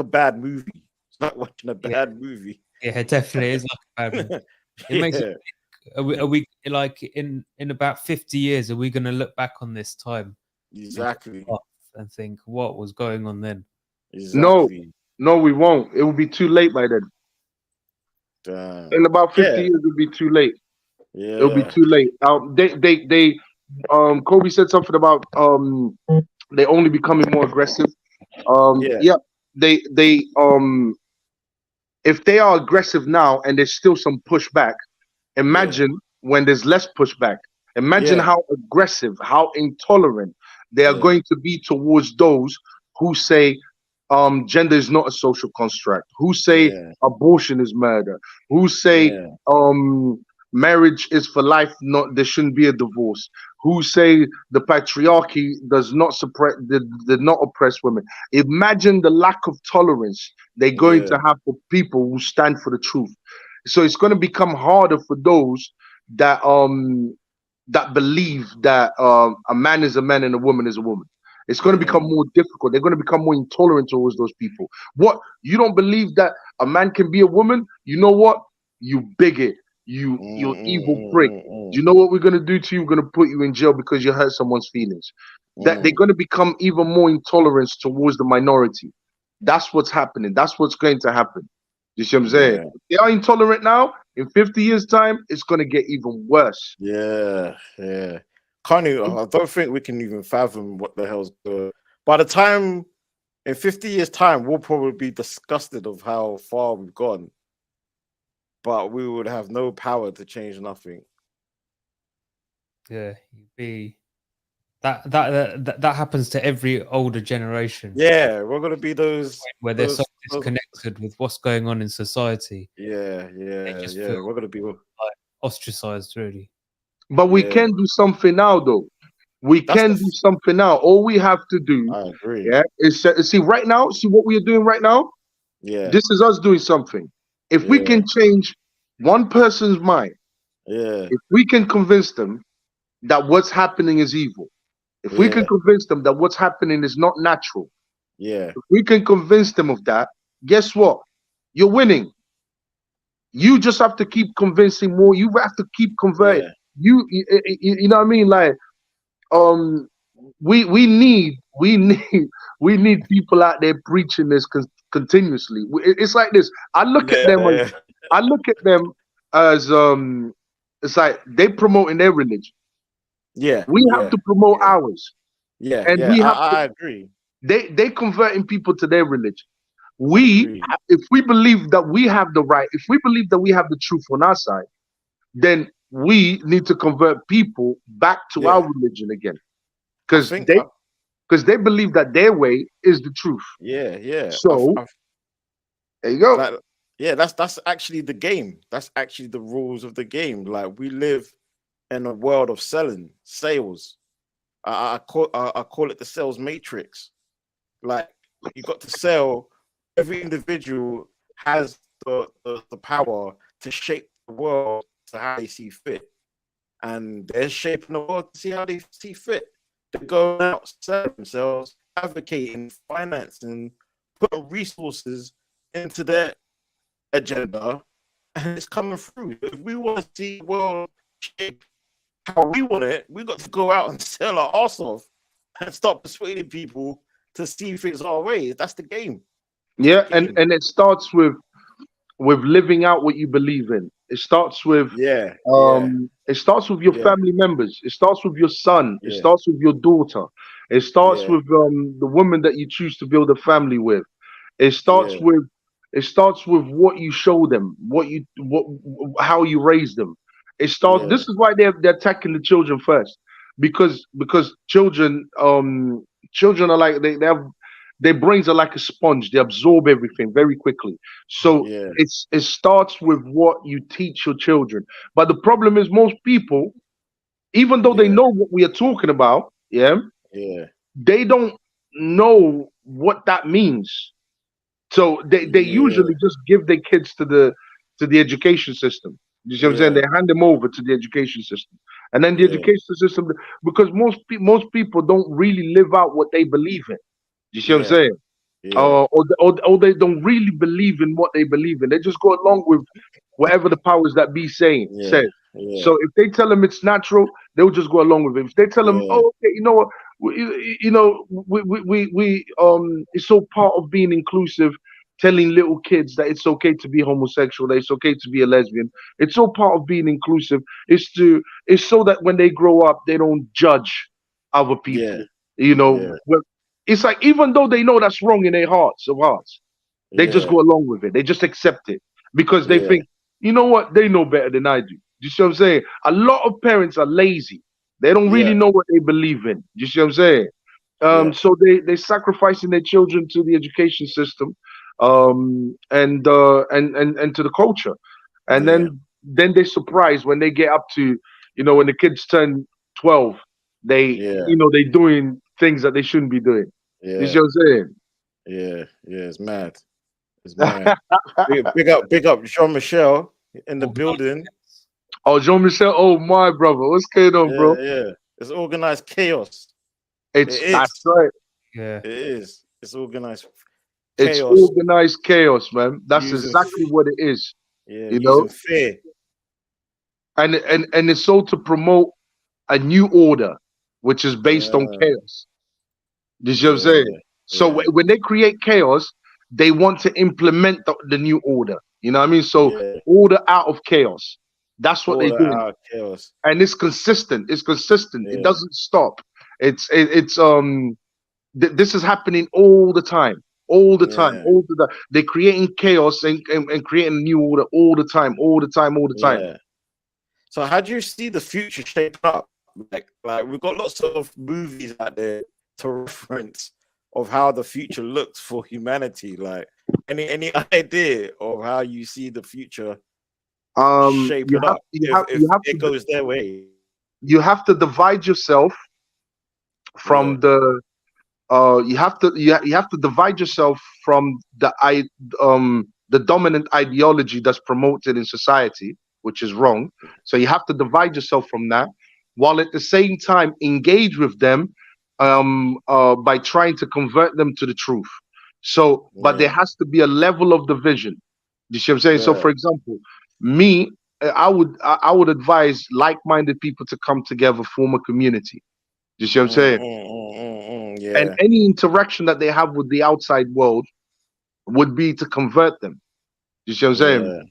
bad movie. It's like watching a Yeah, bad movie. yeah, it definitely is like a bad movie. It makes it. Yeah, Are we like in about 50 years? Are we going to look back on this time and just exactly, laugh and think what was going on then? No, exactly. no, we won't. It will be too late by then. Damn. In about 50 Yeah, years, it'll be too late. It'll be yeah, too late. Kobe said something about they only becoming more aggressive. yeah, Yeah, they if they are aggressive now and there's still some pushback, yeah, imagine when there's less pushback. Imagine yeah, how aggressive, how intolerant they are yeah, going to be towards those who say gender is not a social construct, who say yeah, abortion is murder, who say yeah, um, marriage is for life, not there shouldn't be a divorce, who say the patriarchy does not suppress, did not oppress women. Imagine the lack of tolerance they're going yeah, to have for people who stand for the truth. So it's going to become harder for those that that believe that a man is a man and a woman is a woman. It's going to become yeah. more difficult. They're going to become more intolerant towards those people. What, you don't believe that a man can be a woman? You know what? You bigot. You evil prick. Do you know what we're going to do to you? We're going to put you in jail because you hurt someone's feelings. That they're Mm. going to become even more intolerant towards the minority. That's what's happening. That's what's going to happen. You see what I'm saying? Yeah, If they are intolerant now, in 50 years' time, it's going to get even worse. yeah, yeah. Can't even, I don't think we can even fathom what the hell's going. By the time in 50 years' time, we'll probably be disgusted of how far we've gone, but we would have no power to change nothing. Yeah, you'd be that happens to every older generation Yeah, we're gonna be where they're so those disconnected with what's going on in society. yeah, They yeah, just yeah. feel We're gonna be like ostracized, really. But we yeah. can do something now, though. We That's can do something now. All we have to do, I agree. yeah, is see right now. See what we are doing right now. Yeah, This is us doing something. If we yeah, can change one person's mind, yeah, if we can convince them that what's happening is evil, If we can Yeah. convince them that what's happening is not natural, Yeah. if we can convince them of that, guess what? You're winning. You just have to keep convincing more. You have to keep converting. Yeah. You know what I mean? Like, um, we need we need people out there preaching this continuously. It's like this. I look at them as Yeah. I look at them as it's like they promoting their religion. Yeah. We have Yeah. to promote Yeah. ours, Yeah. and Yeah. we have to. I agree. They converting people to their religion. Agree. If we believe that we have the right, if we believe that we have the truth on our side, then we need to convert people back to Yeah. our religion again, I because think. they believe that their way is the truth. Yeah. Yeah. So there you go. Like, yeah, that's actually the game. That's actually the rules of the game. Like, we live in a world of sales. I call it the sales matrix. Like, you got to sell. Every individual has the power to shape the world to how they see fit, and they're shaping the world to see how they see fit. They're going out, selling themselves, advocating, financing, putting resources into their agenda, and it's coming through. If we want to see the world shape how we want it, we got to go out and sell our arse off and start persuading people to see things our way. That's the game. Yeah, and it starts with living out what you believe in. It starts with Yeah. it starts with your Yeah. family members. It starts with your son. It Yeah. starts with your daughter. It starts Yeah. with the woman that you choose to build a family with. It starts Yeah. with what you show them, how you raise them. It starts. Yeah. This is why they're attacking the children first, because children are like they have their brains are like a sponge. They absorb everything very quickly. So Yeah. it starts with what you teach your children. But the problem is most people, even though they Yeah. know what we are talking about, yeah, Yeah. they don't know what that means. So they Yeah. usually just give their kids to the education system. You see what I'm saying? Yeah. They hand them over to the education system, and then the Yeah. education system, because most people don't really live out what they believe in. You see what I'm Yeah. saying? Yeah. Or they don't really believe in what they believe in. They just go along with whatever the powers that be say. Yeah. Yeah. So if they tell them it's natural, they'll just go along with it. If they tell them, Yeah. oh, okay, you know what, it's all part of being inclusive. Telling little kids that it's okay to be homosexual, that it's okay to be a lesbian. It's all part of being inclusive. It's so that when they grow up, they don't judge other people. Yeah. Well, it's like even though they know that's wrong in their hearts of hearts, they just Yeah. go along with it. They just accept it because they Yeah. think, you know what, they know better than I do. You see what I'm saying? A lot of parents are lazy. They don't really Yeah. know what they believe in. You see what I'm saying? Yeah. So they sacrificing their children to the education system, and to the culture, and Yeah. then they're surprised when they get up to, when the kids turn 12, they Yeah. they doing things that they shouldn't be doing. You see Yeah. what I'm saying? Yeah. Yeah. It's mad. It's mad. Big up Jean-Michel in the building. Oh, Jean-Michel, oh my brother, what's going on, Yeah. bro? Yeah. It's organized chaos. It's It is. That's right. Yeah. It is. It's organized It's chaos. organized chaos, man. That's Using exactly what it is. Yeah. You know? Using fear. And it's all to promote a new order, which is based on Yeah. chaos. You see what I'm saying? Yeah. So Yeah. when they create chaos, they want to implement the new order. You know what I mean? So Yeah. order out of chaos. That's what they Order do, out of chaos. and it's consistent. It's consistent. It Yeah. doesn't stop. This is happening all the time. All the time. Yeah. All the time. They're creating chaos and creating a new order all the time. All the time. All the time. Yeah. So how do you see the future shape up? Like we've got lots of movies out there to reference of how the future looks for humanity. Like any idea of how you see the future shaping up if it goes their way? You have to divide yourself from the you have to divide yourself from the dominant ideology that's promoted in society, which is wrong. So you have to divide yourself from that, while at the same time engage with them by trying to convert them to the truth. So, but there Yeah. has to be a level of division. You see what I'm saying? So, Yeah. for example, me, I would advise like-minded people to come together, form a community. You see what I'm saying? And Yeah. any interaction that they have with the outside world would be to convert them. You see what I'm saying? Yeah.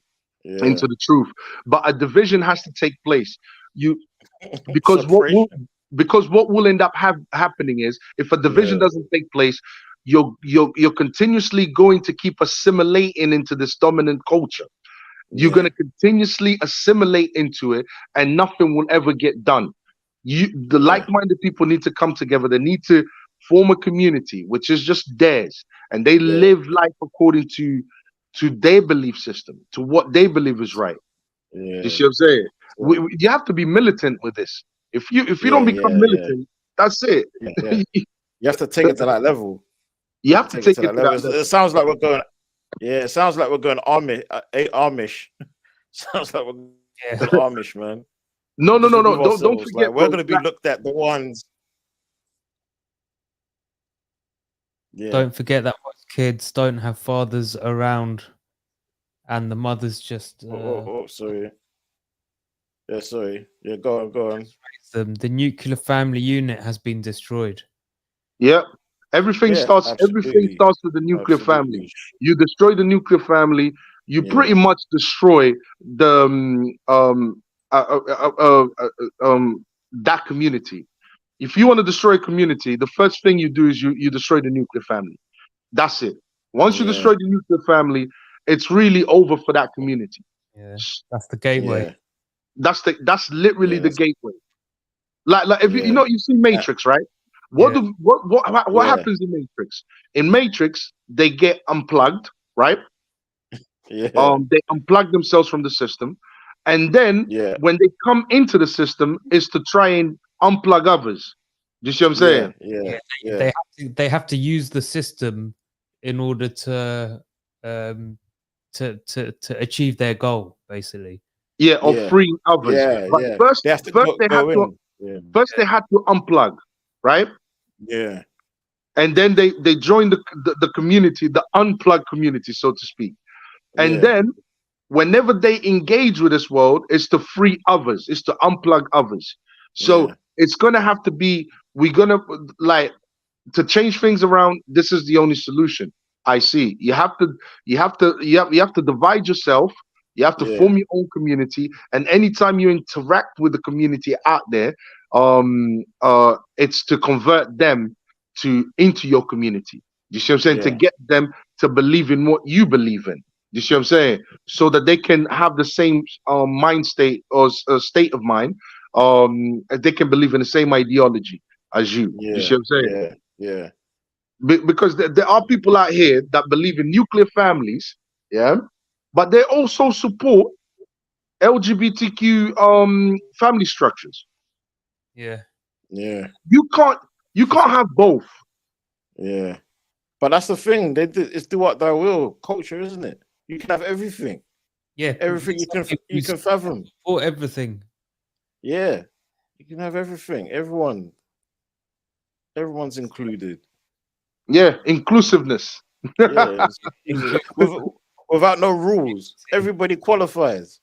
Yeah. Into the truth. But a division has to take place. You because Separation. what will end up happening is if a division Yeah. doesn't take place, you're continuously going to keep assimilating into this dominant culture. You're Yeah. going to continuously assimilate into it, and nothing will ever get done. The Yeah. like-minded people need to come together. They need to form a community, which is just theirs, and they Yeah. live life according to their belief system, to what they believe is right. You Yeah. see what I'm saying? So, You have to be militant with this. If you don't yeah. become Yeah. Yeah. militant, that's it. Yeah. Yeah. You have to take it to that level. You have to Take it take to it that to that level. level. It sounds like we're going. Yeah. It sounds like we're going Amish. Sounds like we're going Yeah. Amish, man. No, no, Just no, no. remove Don't ourselves. forget, Like we're bro. going to be looked at the ones. Yeah. Don't forget that most kids don't have fathers around, and the mothers just Sorry. Yeah. Sorry. Yeah. Go on. Go on. raise them. The nuclear family unit has been destroyed. Yeah. Everything Yeah. starts. Everything Absolutely. starts with the nuclear family. Absolutely. You destroy the nuclear family, you Yeah. pretty much destroy the that community. If you want to destroy a community, the first thing you do is you destroy the nuclear family. That's it. Once you Yeah. destroy the nuclear family, it's really over for that community. Yeah, that's the gateway. Yeah. That's literally the Yes. gateway. Like if Yeah. you see Matrix, right? What Yeah. do what Yeah. happens in Matrix? In Matrix, they get unplugged, right? Yeah. They unplug themselves from the system, and then Yeah. when they come into the system, is to try and unplug others. Do you see what I'm Yeah. saying? Yeah. They Yeah. they have to use the system in order to to achieve their goal, basically. Yeah, of Yeah. freeing others. Yeah. But Yeah. first, They have to first they had go to in. Yeah. first they had to unplug, right? Yeah. And then they joined the community, the unplugged community, so to speak. And Yeah. then whenever they engage with this world, it's to free others, it's to unplug others. So Yeah. it's gonna have to be, we're gonna like to change things around. This is the only solution I see. You have to divide yourself. You have to Yeah. form your own community, and anytime you interact with the community out there, it's to convert them into your community. You see what I'm saying? To Yeah. get them to believe in what you believe in. You see what I'm saying? So that they can have the same mind state or state of mind. They can believe in the same ideology as you. You Yeah. see what I'm saying? Yeah. Yeah. Because there are people out here that believe in nuclear families, yeah, but they also support LGBTQ family structures. Yeah. Yeah. You can't have both. Yeah. But that's the thing. It's do what thou will culture, isn't it? You can have everything. Yeah. Everything you can fathom. For everything. Yeah. You can have everything. Everyone's included. Yeah, inclusiveness. Yeah. Without no rules. Everybody qualifies.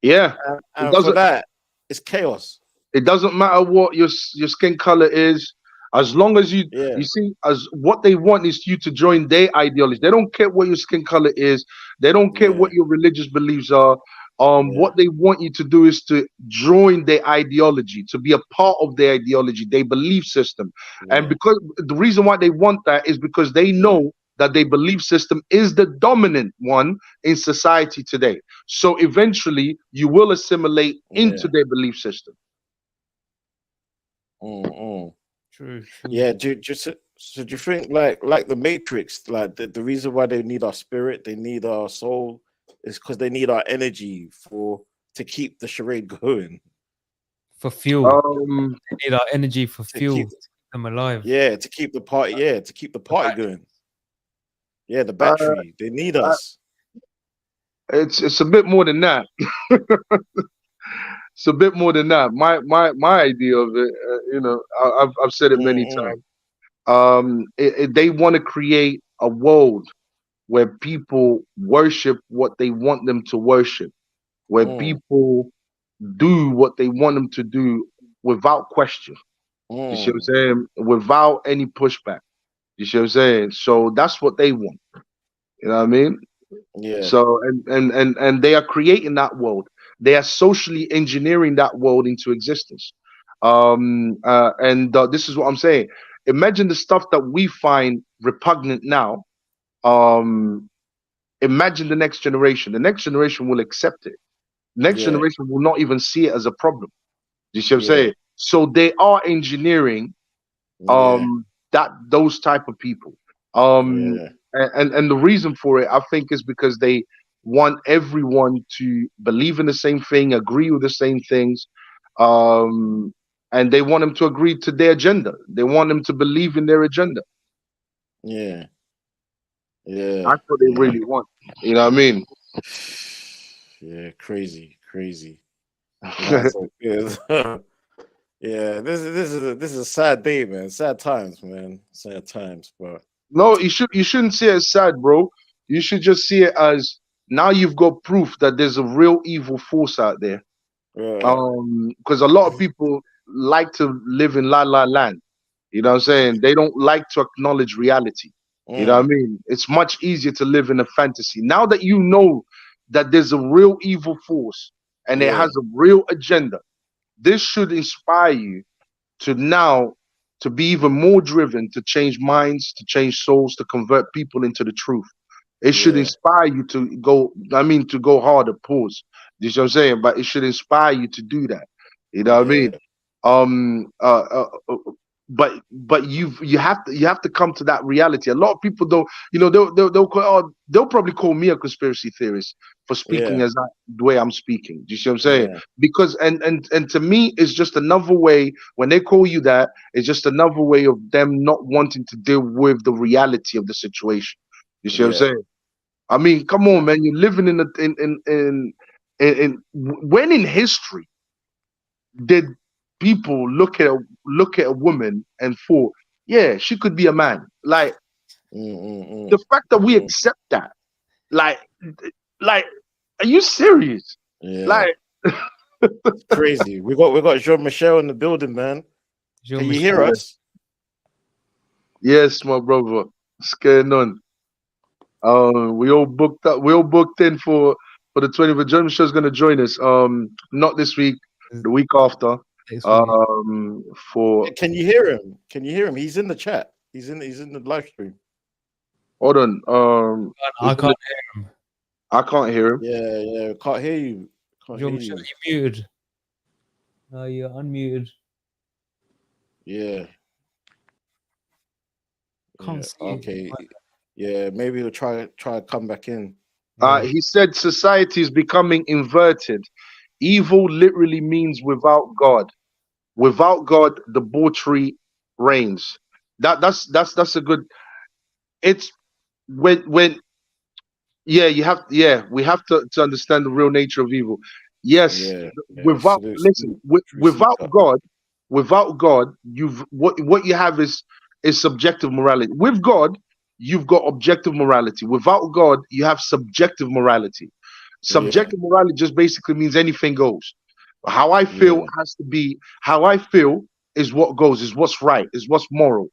Yeah, And for doesn't- that, it's chaos. it doesn't matter what your skin color is, as long as you Yeah. see, as what they want is you to join their ideology. They don't care what your skin color is. They don't care Yeah. what your religious beliefs are. Yeah. What they want you to do is to join their ideology, to be a part of their ideology, their belief system. And Yeah. because the reason why they want that is because they know that their belief system is the dominant one in society today. So eventually you will assimilate into Yeah. their belief system. True. Yeah, so do you think like the Matrix, like the reason why they need our spirit, they need our soul, is because they need our energy to keep the charade going. For fuel. They need our energy for fuel keep- to keep them alive. Yeah, to keep the party, going. Yeah, the battery. They need us. It's a bit more than that. it's a bit more than that. My idea of it, I've said it many Mm, times. They want to create a world where people worship what they want them to worship, where mm, people do what they want them to do without question. You see what I'm mm. saying? Without any pushback. You see what I'm saying? So that's what they want. You know what I mean? Yeah, So and they are creating that world. They are socially engineering that world into existence. And this is what I'm saying. Imagine the stuff that we find repugnant now. Um, Imagine the next generation. The next generation will accept it. Next yeah, generation will not even see it as a problem. You see what I'm yeah, saying? So they are engineering yeah, that those type of people. Um, yeah, and the reason for it, I think, is because they want everyone to believe in the same thing, agree with the same things, um, and they want them to agree to their agenda. They want them to believe in their agenda. yeah, yeah, That's what they yeah. really want. You know what I mean? Yeah, crazy, crazy. That's so good. Yeah, this is a sad day, man. Sad times, man. Sad times, but No, you shouldn't see it as sad, bro. You should just see it as now you've got proof that there's a real evil force out there. yeah, Because a lot of people like to live in la la land. You know what I'm saying? They don't like to acknowledge reality. You know what I mm, mean? It's much easier to live in a fantasy. Now that you know that there's a real evil force and it yeah, has a real agenda, this should inspire you to now to be even more driven to change minds, to change souls, to convert people into the truth. It should yeah, inspire you to go, I mean, to go harder, pause. You see what I'm saying? But it should inspire you to do that. You know what I yeah, mean? Um, uh, uh, uh, but you have to come to that reality. A lot of people don't, they'll probably call me a conspiracy theorist for speaking yeah, as the way I'm speaking. Do you see what I'm saying? yeah, Because and to me, it's just another way when they call you that. It's just another way of them not wanting to deal with the reality of the situation. You see what I'm yeah, saying? I mean, come on, man. You're living in when in history did people look at a woman and thought, yeah, she could be a man. Like mm, mm, the mm, fact that we mm, accept that, like, like, are you serious? yeah. Like, It's crazy. We got Jean Michel in the building, man. Can you hear Jean-Michel. us? yes, my brother, what's going on? We all booked up. We all booked in for the 20th. German show's gonna join us. Not this week, the week after. Next week. Um, for Can you hear him? Can you hear him? He's in the chat. He's in the live stream. hold on. I Is it- can't hear him. I can't hear him. Yeah, yeah. Can't hear you. Can't hear Jean-Michel, you. you're muted. No, you're unmuted. Yeah. Can't Yeah. see you. Okay. Yeah. Maybe we'll try to come back in. Yeah. He said society is becoming inverted. Evil literally means without God. Without God, debauchery reigns. That's a good. It's when we have to understand the real nature of evil. Yes, Yeah. Yeah. without Salute. listen, True without seeker. God, you've what you have is subjective morality. With God, you've got objective morality. Without God, you have subjective morality. Yeah. Subjective morality just basically means anything goes. How I feel Yeah. has to be how I feel is what goes, is what's right, is what's moral.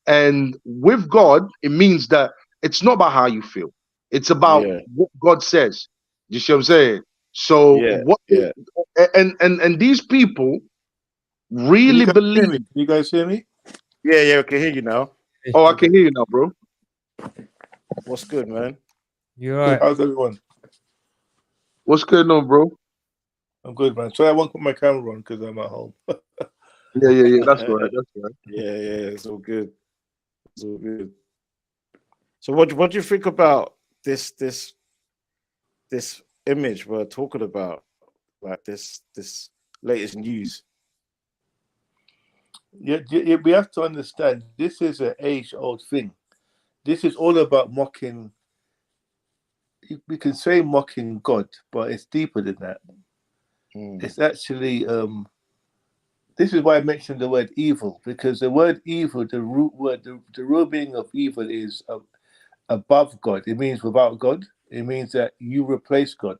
And with God, it means that it's not about how you feel. It's about Yeah. what God says. You see what I'm saying? So Yeah. Yeah. and these people Can you really guys hear me? believe. Can you guys hear me? Yeah. Yeah. We can hear you now. Oh, I can hear you now, bro. What's good, man? You're Good. right. How's everyone? What's going on, bro? I'm good, man. So I won't put my camera on because I'm at home. Yeah. That's right. That's right. Yeah. Yeah. It's all good. It's all good. So what do you think about this image we're talking about? Like this latest news. Yeah, we have to understand this is an age-old thing. This is all about mocking. We can say mocking God, but it's deeper than that. It's actually this is why I mentioned the word evil, because the word evil, the root word, the real meaning of evil is above God. It means without God. It means that you replace God.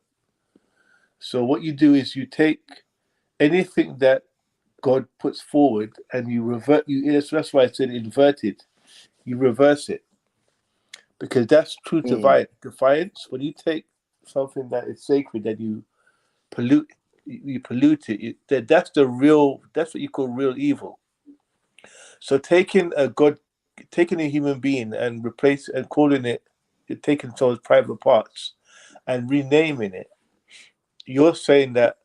So what you do is you take anything that God puts forward and you revert. That's why I said inverted. You reverse it, because that's true defiance. When you take something that is sacred and you pollute it, that's the real. That's what you call real evil. So taking a human being and replace and calling it, taking someone's private parts and renaming it, you're saying that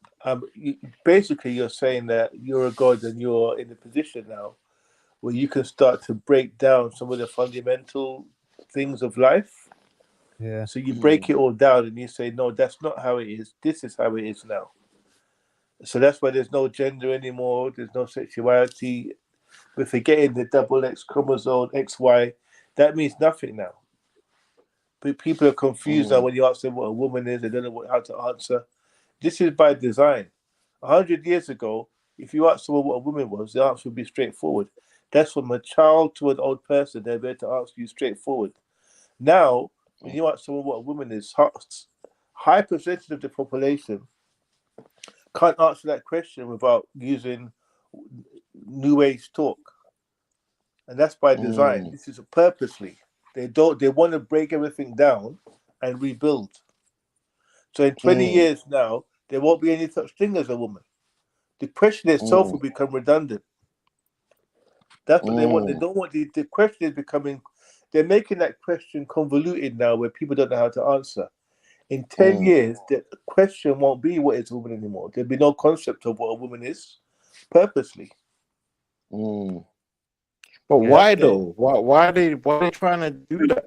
basically you're saying that you're a god and you're in a position now where you can start to break down some of the fundamental things of life. Yeah. So you break it all down and you say, no, that's not how it is. This is how it is now. So that's why there's no gender anymore. There's no sexuality. We're forgetting the double X chromosome, XY. That means nothing now. But people are confused now when you ask them what a woman is. They don't know how to answer. This is by design. 100 years ago, if you asked someone what a woman was, the answer would be straightforward. That's from a child to an old person. They're there to answer you straightforward. Now, when you ask someone what a woman is, high percentage of the population can't answer that question without using new age talk. And that's by design. This is purposely. They want to break everything down and rebuild. So in 20 years now, there won't be any such thing as a woman. The question itself will become redundant. That's what they want. They don't want the question is becoming. They're making that question convoluted now, where people don't know how to answer. In 10 years, the question won't be what is a woman anymore. There'll be no concept of what a woman is, purposely. But why though? Why are they trying to do that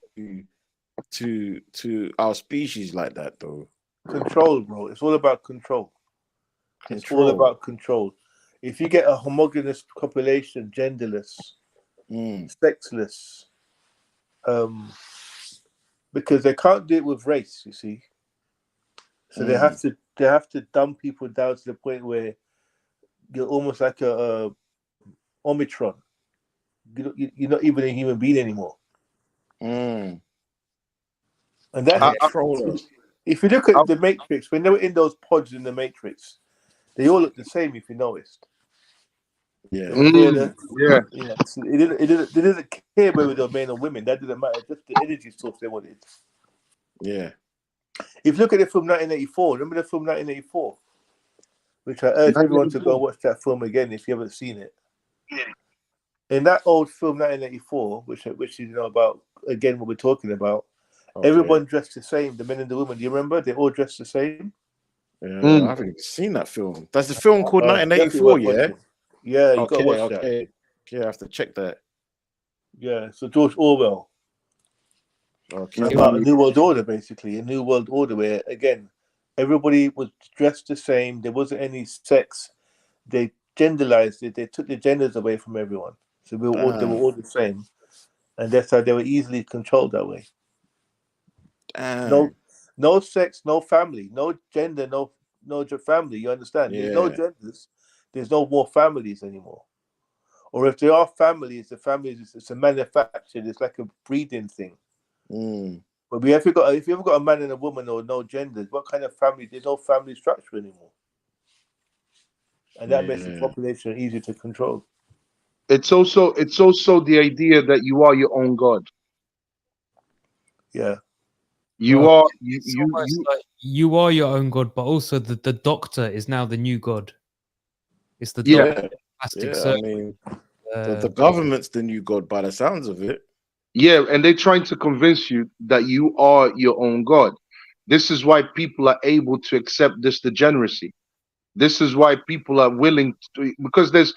to our species like that though? Control, bro. It's all about control. It's all about control. If you get a homogeneous population, genderless, sexless, because they can't do it with race, you see. So they have to dumb people down to the point where you're almost like a Omicron. You're not even a human being anymore. And that's if you look at the Matrix, when they were in those pods in the Matrix, they all look the same. If you noticed, Yeah. So they didn't care whether they were men or women. That didn't matter. Just the energy source they wanted. Yeah. If you look at the film 1984, remember the film 1984, which I urge everyone to go watch that film again if you haven't seen it. In that old film 1984, which is about again what we're talking about, everyone dressed the same. The men and the women. Do you remember? They all dressed the same. Yeah, I haven't even seen that film. That's the film called 1984. Yeah, you gotta watch that. Yeah, I have to check that. Yeah, so George Orwell. About a new world order, basically a new world order where again everybody was dressed the same. There wasn't any sex. They genderized it. They took the genders away from everyone, so they were all the same, and that's how they were easily controlled that way. No sex, no family, no gender, no family. You understand? There's no genders. There's no more families anymore. Or if there are families, the families it's a manufactured. It's like a breeding thing. But if you ever got a man and a woman or no genders, what kind of family? There's no family structure anymore, and that makes the population easier to control. It's also the idea that you are your own god. Yeah, you are your own god, but also the doctor is now the new god. It's the doctor. I mean, the government's the new god by the sounds of it. Yeah, and they're trying to convince you that you are your own god. This is why people are able to accept this degeneracy. This is why people are willing to, because there's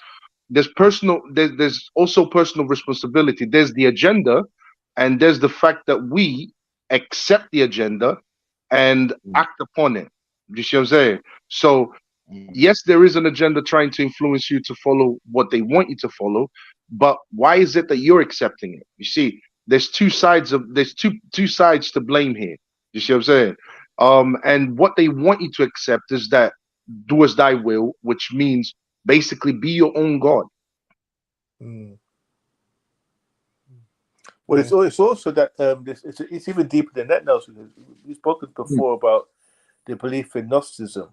also personal responsibility. There's the agenda, and there's the fact that we accept the agenda and act upon it. You see what I'm saying? So yes, there is an agenda trying to influence you to follow what they want you to follow, but why is it that you're accepting it? You see, there's two sides to blame here. You see what I'm saying? And what they want you to accept is that do as thy will, which means basically be your own God. Mm. Well, it's also that it's even deeper than that, Nelson. We've spoken before about the belief in Gnosticism,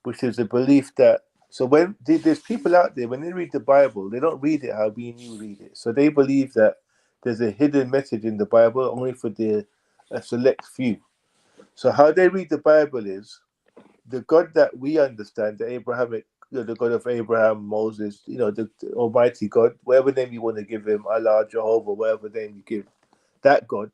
which is the belief that, so when there's people out there, when they read the Bible, they don't read it how we and you read it. So they believe that there's a hidden message in the Bible only for a select few. So how they read the Bible is the God that we understand, the Abrahamic, the God of Abraham, Moses, the Almighty God, whatever name you want to give him, Allah, Jehovah, whatever name you give that God.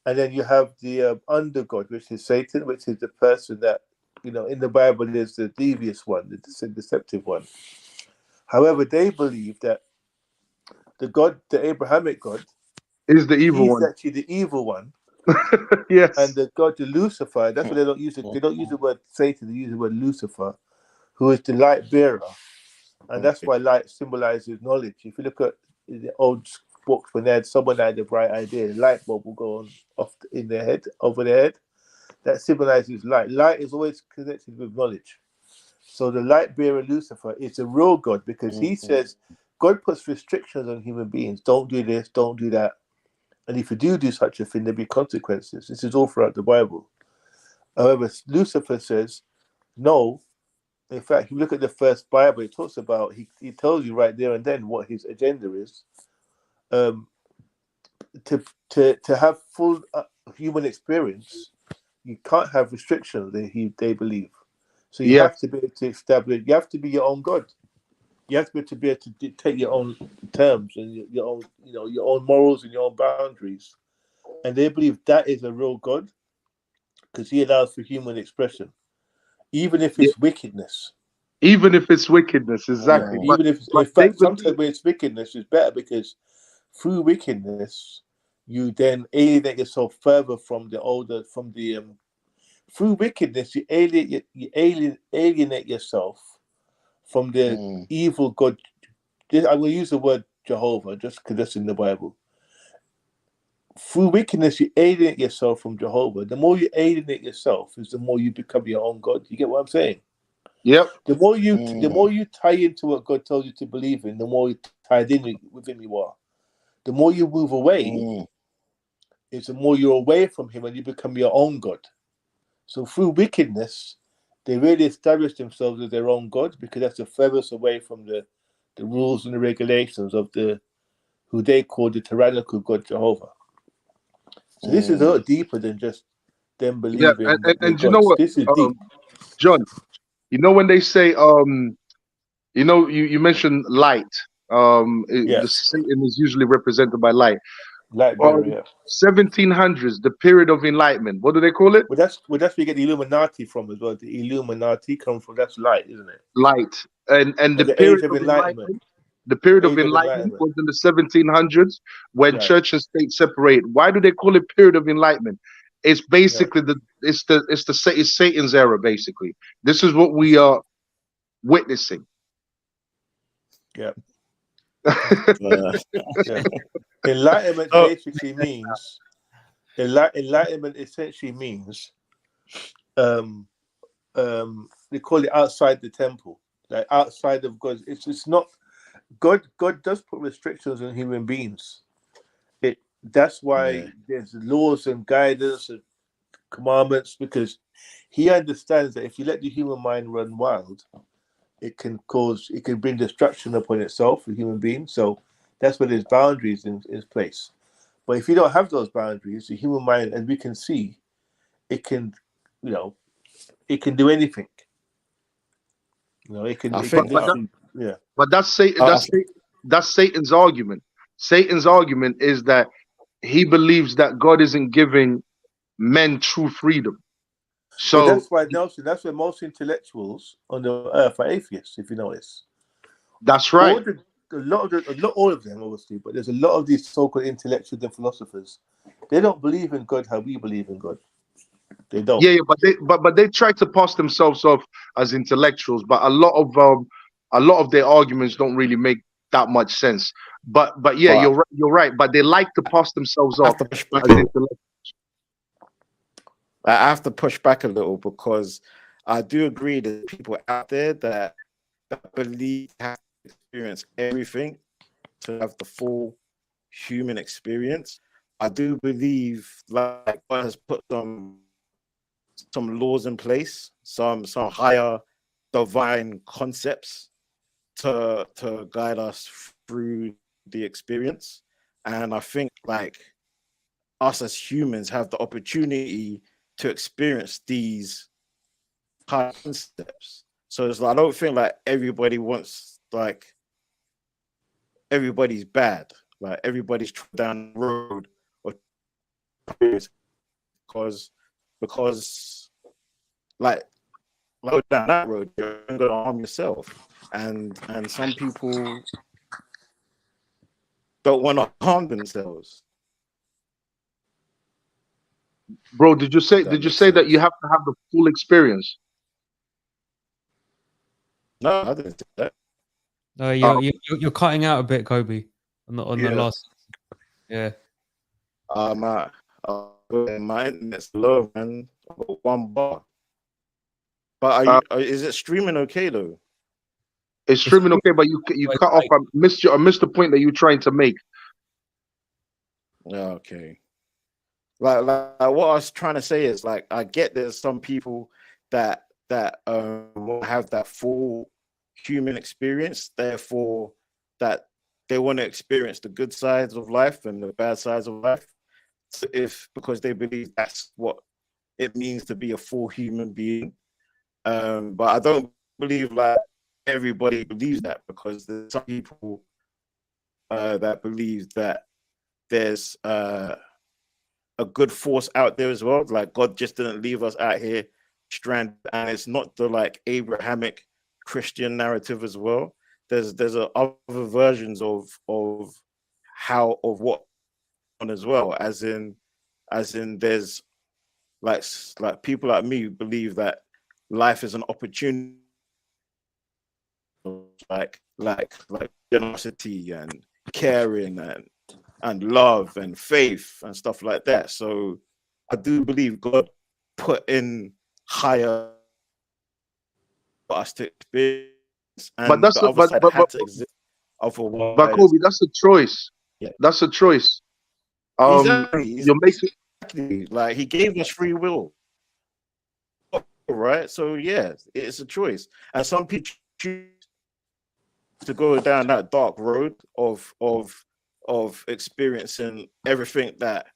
And then you have the under God, which is Satan, which is the person that, in the Bible is the devious one, the deceptive one. However, they believe that the God, the Abrahamic God, Is the evil he's one. actually the evil one. Yes. And the God, the Lucifer, that's why they don't use it. They don't use the word Satan, they use the word Lucifer, who is the light bearer. And that's why light symbolizes knowledge. If you look at the old books, when someone had a bright idea, the light bulb will go on in their head, over their head. That symbolizes light. Light is always connected with knowledge. So the light bearer Lucifer is a real God, because he says God puts restrictions on human beings. Don't do this, don't do that. And if you do such a thing, there'll be consequences. This is all throughout the Bible. However, Lucifer says, no. In fact, if you look at the first Bible, it talks about, he tells you right there and then what his agenda is. To have full human experience, you can't have restrictions, they believe. So you have to be able to establish, you have to be your own God. You have to be able to dictate your own terms and your own, your own morals and your own boundaries. And they believe that is a real God, because he allows for human expression, even if it's wickedness. Even if it's wickedness, exactly. Even if, in fact, sometimes when it's wickedness, it's better, because through wickedness, you then alienate yourself further from through wickedness, you alienate yourself from the evil God. I will use the word Jehovah just because that's in the Bible. Through wickedness, you alienate yourself from Jehovah. The more you alienate yourself, is the more you become your own God. You get what I'm saying? Yep. The more you tie into what God tells you to believe in, the more tied in with him you are. The more you move away, is the more you're away from him and you become your own God. So through wickedness, they really establish themselves as their own God, because that's the furthest away from the rules and the regulations of who they call the tyrannical God Jehovah. So this is a lot deeper than just them believing and you know what, this is deep. John, when they say you mentioned light, the Satan is usually represented by light. Light bearer, 1700s, the period of enlightenment. What do they call it? Well, that's where you get the Illuminati from as well. The Illuminati comes from, that's light, isn't it? Light. And the period of enlightenment. The period of enlightenment was in the 1700s, when church and state separate. Why do they call it period of enlightenment? It's basically it's Satan's era. Basically, this is what we are witnessing. Yeah. Enlightenment basically means enlightenment essentially means they call it outside the temple, like outside of God. It's not God does put restrictions on human beings. That's why there's laws and guidance and commandments, because he understands that if you let the human mind run wild, it can bring destruction upon itself, the human being. So that's where there's boundaries in place. But if you don't have those boundaries, the human mind, as we can see, it can do anything. But that's Satan's argument. Satan's argument is that he believes that God isn't giving men true freedom. So that's why, Nelson, that's why most intellectuals on the earth are atheists, if you notice. That's right. Not all of them, obviously, but there's a lot of these so-called intellectuals and philosophers. They don't believe in God how we believe in God. They don't. Yeah, but they try to pass themselves off as intellectuals, but a lot of their arguments don't really make that much sense. But you're right. But they like to pass themselves off as intellectuals. I have to push back a little, because I do agree that people out there that believe they have to experience everything to have the full human experience. I do believe like God has put some laws in place, some higher divine concepts to guide us through the experience. And I think like us as humans have the opportunity to experience these concepts. So it's like I don't think like everybody wants like everybody's bad, like everybody's down the road or because like down that road you're gonna harm yourself, and some people don't want to harm themselves. Bro, did you say That makes that sense. you have to have the full experience? No, I didn't say that. No, you're cutting out a bit, Kobe, on the Yeah. last. Yeah. My internet's low, man. I've got 1 bar. But is it streaming okay though? It's streaming okay, but you cut off. I missed the point that you're trying to make. Yeah, okay. Like what I was trying to say is like I get there's some people that will have that full human experience, therefore that they want to experience the good sides of life and the bad sides of life, because they believe that's what it means to be a full human being. But I don't believe like everybody believes that, because there's some people that believe that there's a good force out there as well. Like God just didn't leave us out here stranded, and it's not the like Abrahamic Christian narrative as well. There's other versions of what on as well, as in there's like people like me who believe that life is an opportunity, like generosity and caring and love and faith and stuff like that. So I do believe God put in higher for us to experience, and But that's the other side had to exist. But Kobe, that's a choice. Yeah. That's a choice. Exactly. You're making like He gave us free will, right? So yeah, it's a choice, and some people choose to go down that dark road of experiencing everything that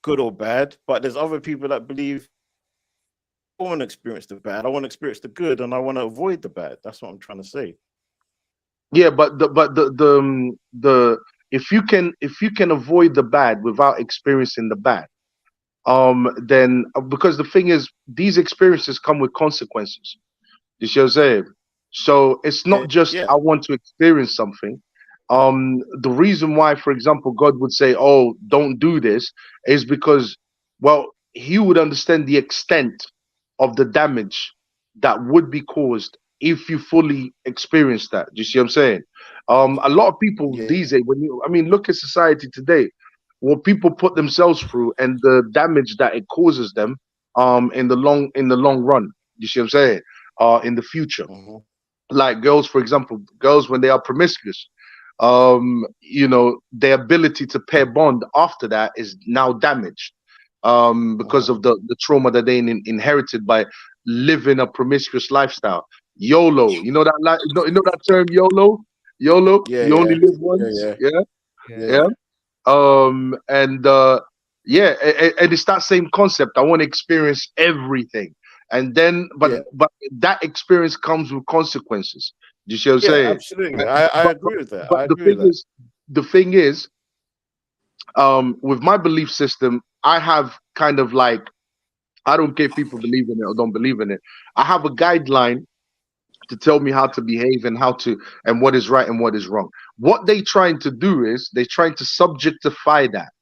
good or bad. But there's other people that believe I want to experience the bad, I want to experience the good, and I want to avoid the bad. That's what I'm trying to say. Yeah, but the if you can avoid the bad without experiencing the bad, then because the thing is, these experiences come with consequences. You see what I'm saying? So it's not just Yeah. I want to experience something. The reason why, for example, God would say, "Oh, don't do this," is because, well, He would understand the extent of the damage that would be caused if you fully experience that. Do you see what I'm saying? A lot of people Yeah. these days, look at society today, what people put themselves through and the damage that it causes them, in the long run. You see what I'm saying? In the future. Mhm. Like girls, for example, when they are promiscuous, their ability to pair bond after that is now damaged, because of the trauma that they inherited by living a promiscuous lifestyle. YOLO, you know that term, YOLO. Yeah, You only yeah. live once. Yeah. Yeah. And and it's that same concept. I want to experience everything, and then Yeah. but that experience comes with consequences. Do you see what I'm Yeah, saying? absolutely. I agree with that. But I agree with that. the thing is, with my belief system, I have kind of like, I don't care if people believe in it or don't believe in it. I have a guideline to tell me how to behave and what is right and what is wrong. What they trying to do is they trying to subjectify that.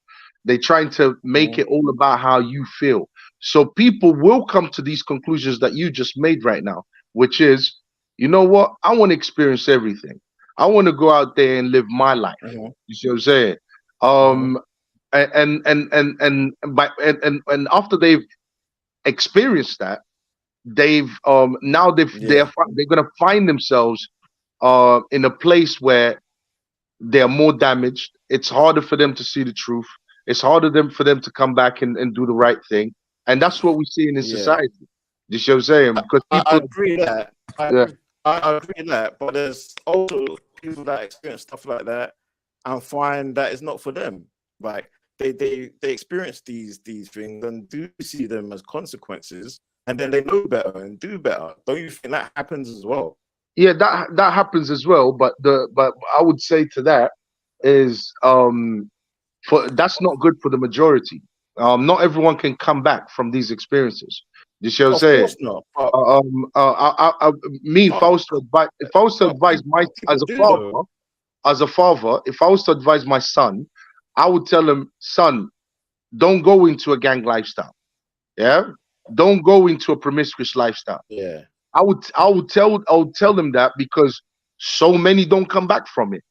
They trying to make it all about how you feel. So people will come to these conclusions that you just made right now, which is, you know what? I want to experience everything. I want to go out there and live my life. Mhm. You see what I'm saying? And after they've experienced that, they've now Yeah. they're gonna find themselves in a place where they're more damaged. It's harder for them to see the truth. It's harder for them to come back and do the right thing. And that's what we're seeing in Yeah. society. You see what I'm saying? Because I people, agree that. yeah, I agree that, but there's also people that experience stuff like that and find that it's not for them. Like they experience these things and do see them as consequences, and then they know better and do better. Don't you think that happens as well? yeah, that happens as well. But I would say to that is for that's not good for the majority. Not everyone can come back from these experiences. You see what I'm Of saying? course not. But, Me, if I was to advise, my people do though. as a father, if I was to advise my son, I would tell him, son, don't go into a gang lifestyle. Yeah, don't go into a promiscuous lifestyle. Yeah. I would tell them that because so many don't come back from it.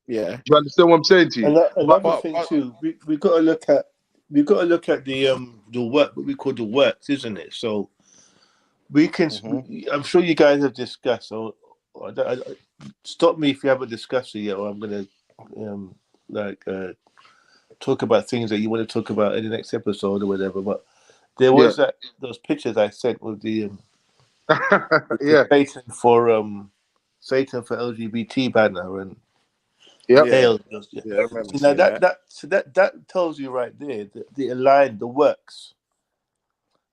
Yeah. Do you understand what I'm saying to you? Another thing too, we got to look at the work, what we call the works, isn't it? So we can. I'm sure you guys have discussed. So stop me if you haven't discussed it yet, or I'm gonna talk about things that you want to talk about in the next episode or whatever. But there was those pictures I sent with the yeah, Satan for LGBT banner and yeah. Yeah. Yeah, I remember So now seeing that. that tells you right there the align the works.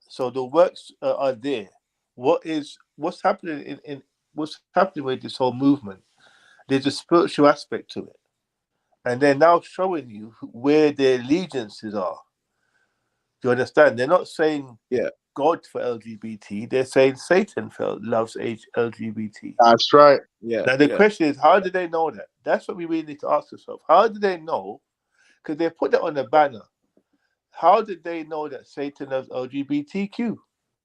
So the works are there. What's happening what's happening with this whole movement? There's a spiritual aspect to it, and they're now showing you where their allegiances are. Do you understand? They're not saying God for LGBT. They're saying Satan loves LGBT. That's right. Yeah. Now the question is, how do they know that? That's what we really need to ask ourselves. How do they know? Because they put it on the banner. How did they know that Satan loves LGBTQ?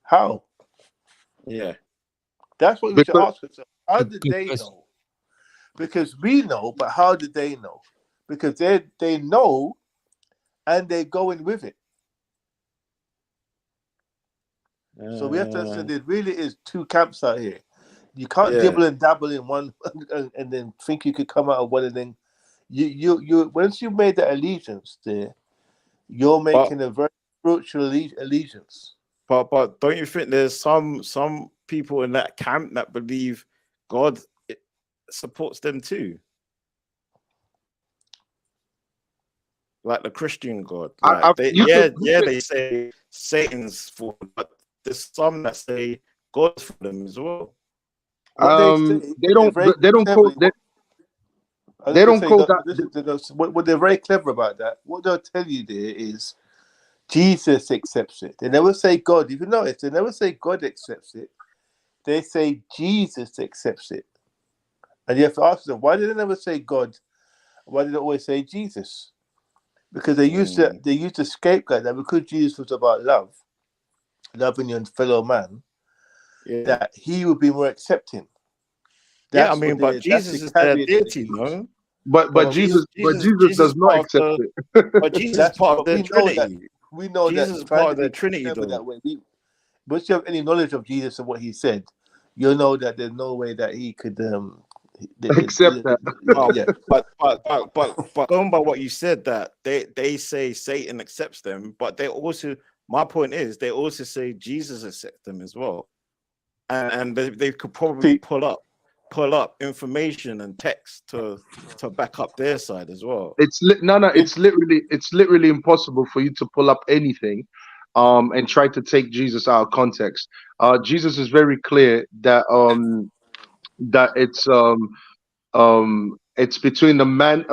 How? Yeah. That's what we should ask ourselves. How did they know? Because we know, but how did they know? Because they know and they're going with it. So we have to understand there really is two camps out here. You can't dibble and dabble in one and then think you could come out of one, and then you once you've made that allegiance there, you're making a very spiritual allegiance. But don't you think there's some people in that camp that believe God supports them too? Like the Christian God. Like they say Satan's for, but there's some that say God's for them as well. They don't call that. What they're very clever about that. What they'll tell you there is Jesus accepts it. They never say God. If you notice, they never say God accepts it. They say Jesus accepts it. And you have to ask them, why did they never say God? Why did they always say Jesus? Because they used to scapegoat that because Jesus was about love, loving your fellow man, that he would be more accepting. That's but Jesus is their deity, no? But Jesus does not accept it. But Jesus is part of the Trinity. We know Jesus is part of the Trinity, though. That way. But you have any knowledge of Jesus and what he said, you'll know that there's no way that he could accept that. But going by what you said, that they say Satan accepts them, but they also, my point is, they also say Jesus accepts them as well, and they could probably pull up information and text to back up their side as well. It's literally impossible for you to pull up anything and try to take Jesus out of context. Jesus is very clear that it's between the man.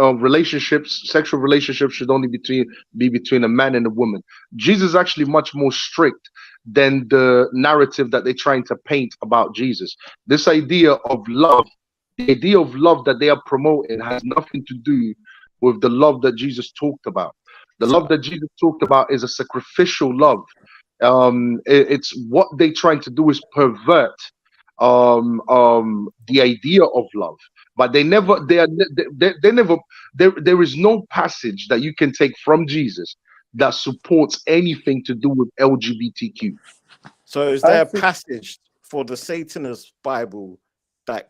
Sexual relationships should only be between a man and a woman. Jesus is actually much more strict than the narrative that they're trying to paint about Jesus. This idea of love, the idea of love that they are promoting, has nothing to do with the love that Jesus talked about. The love that Jesus talked about is a sacrificial love. It's what they're trying to do is pervert the idea of love, but there is no passage that you can take from Jesus that supports anything to do with LGBTQ. So is I there a think- passage for the Satanist Bible that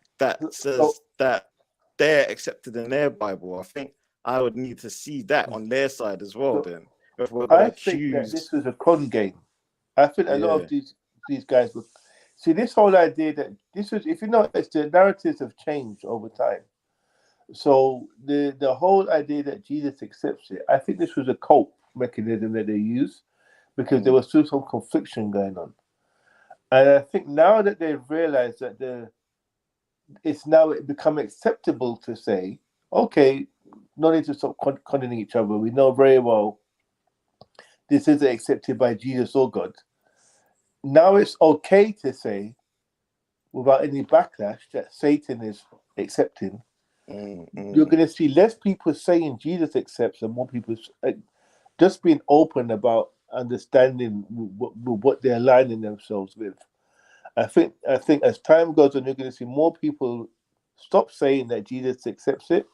says Oh. that they're accepted in their Bible? I think I would need to see that on their side as well. So, Then, if we're I gonna think that choose, this was a con game. I think a lot Yeah. of these guys would see this whole idea that this was, if you notice, the narratives have changed over time. So the whole idea that Jesus accepts it, I think this was a cope mechanism that they used because there was still some confliction going on. And I think now that they've realized that it's now become acceptable to say, okay, no need to stop condoning each other. We know very well this isn't accepted by Jesus or God. Now it's okay to say, without any backlash, that Satan is accepting. You're going to see less people saying Jesus accepts and more people just being open about understanding what they're aligning themselves with. I think as time goes on, you're going to see more people stop saying that Jesus accepts it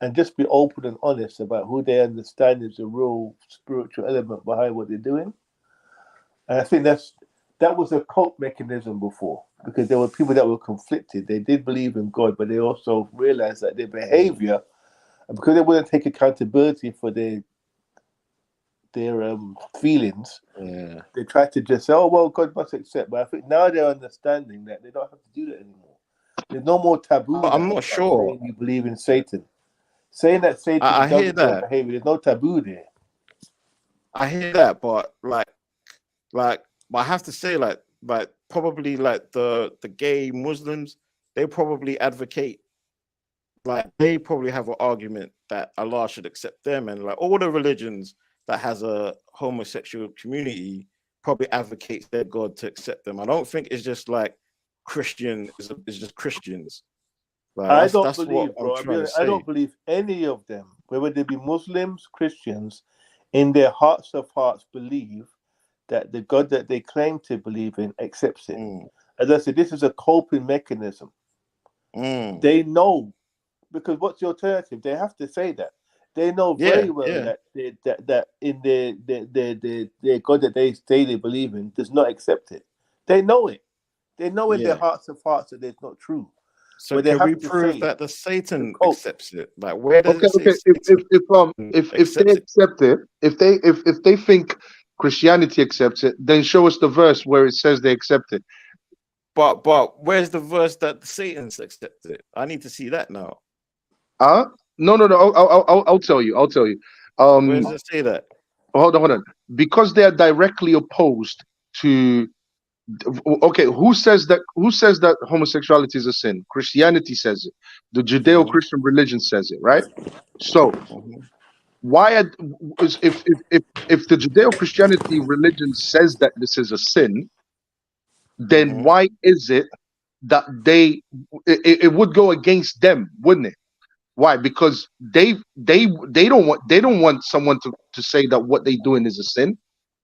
and just be open and honest about who they understand is the real spiritual element behind what they're doing. And I think that was a cult mechanism before, because there were people that were conflicted. They did believe in God, but they also realized that their behavior, and because they wouldn't take accountability for their feelings, they tried to just say, oh, well, God must accept. But I think now they're understanding that they don't have to do that anymore. There's no more taboo. I'm not about sure. saying you believe in Satan. Saying that Satan I hear doesn't that. behavior, there's no taboo there. I hear that, but but I have to say, probably the gay Muslims, they probably advocate, they probably have an argument that Allah should accept them, and all the religions that has a homosexual community probably advocates their God to accept them. I don't think it's just Christian is just Christians. I don't that's believe, what bro. I'm trying to say. I don't believe any of them, whether they be Muslims, Christians, in their hearts of hearts believe that the God that they claim to believe in accepts it. As I said, this is a coping mechanism. They know, because what's the alternative? They have to say that. They know very well that in their God that they say they believe in does not accept it. They know it. They know in their hearts of hearts that it's not true. So but they can have we to prove say that the Satan cope. accepts it? Where does it say Okay. Satan If they accept it, if they think Christianity accepts it, then show us the verse where it says they accept it. But where's the verse that Satan's accepted it? I need to see that now. No. I'll tell you. Where does it say that? Hold on. Because they are directly opposed to. Okay, who says that homosexuality is a sin? Christianity says it. The Judeo-Christian religion says it, right? So why if the Judeo-Christianity religion says that this is a sin, then why is it that it would go against them, wouldn't it? Why? Because they don't want someone to say that what they're doing is a sin.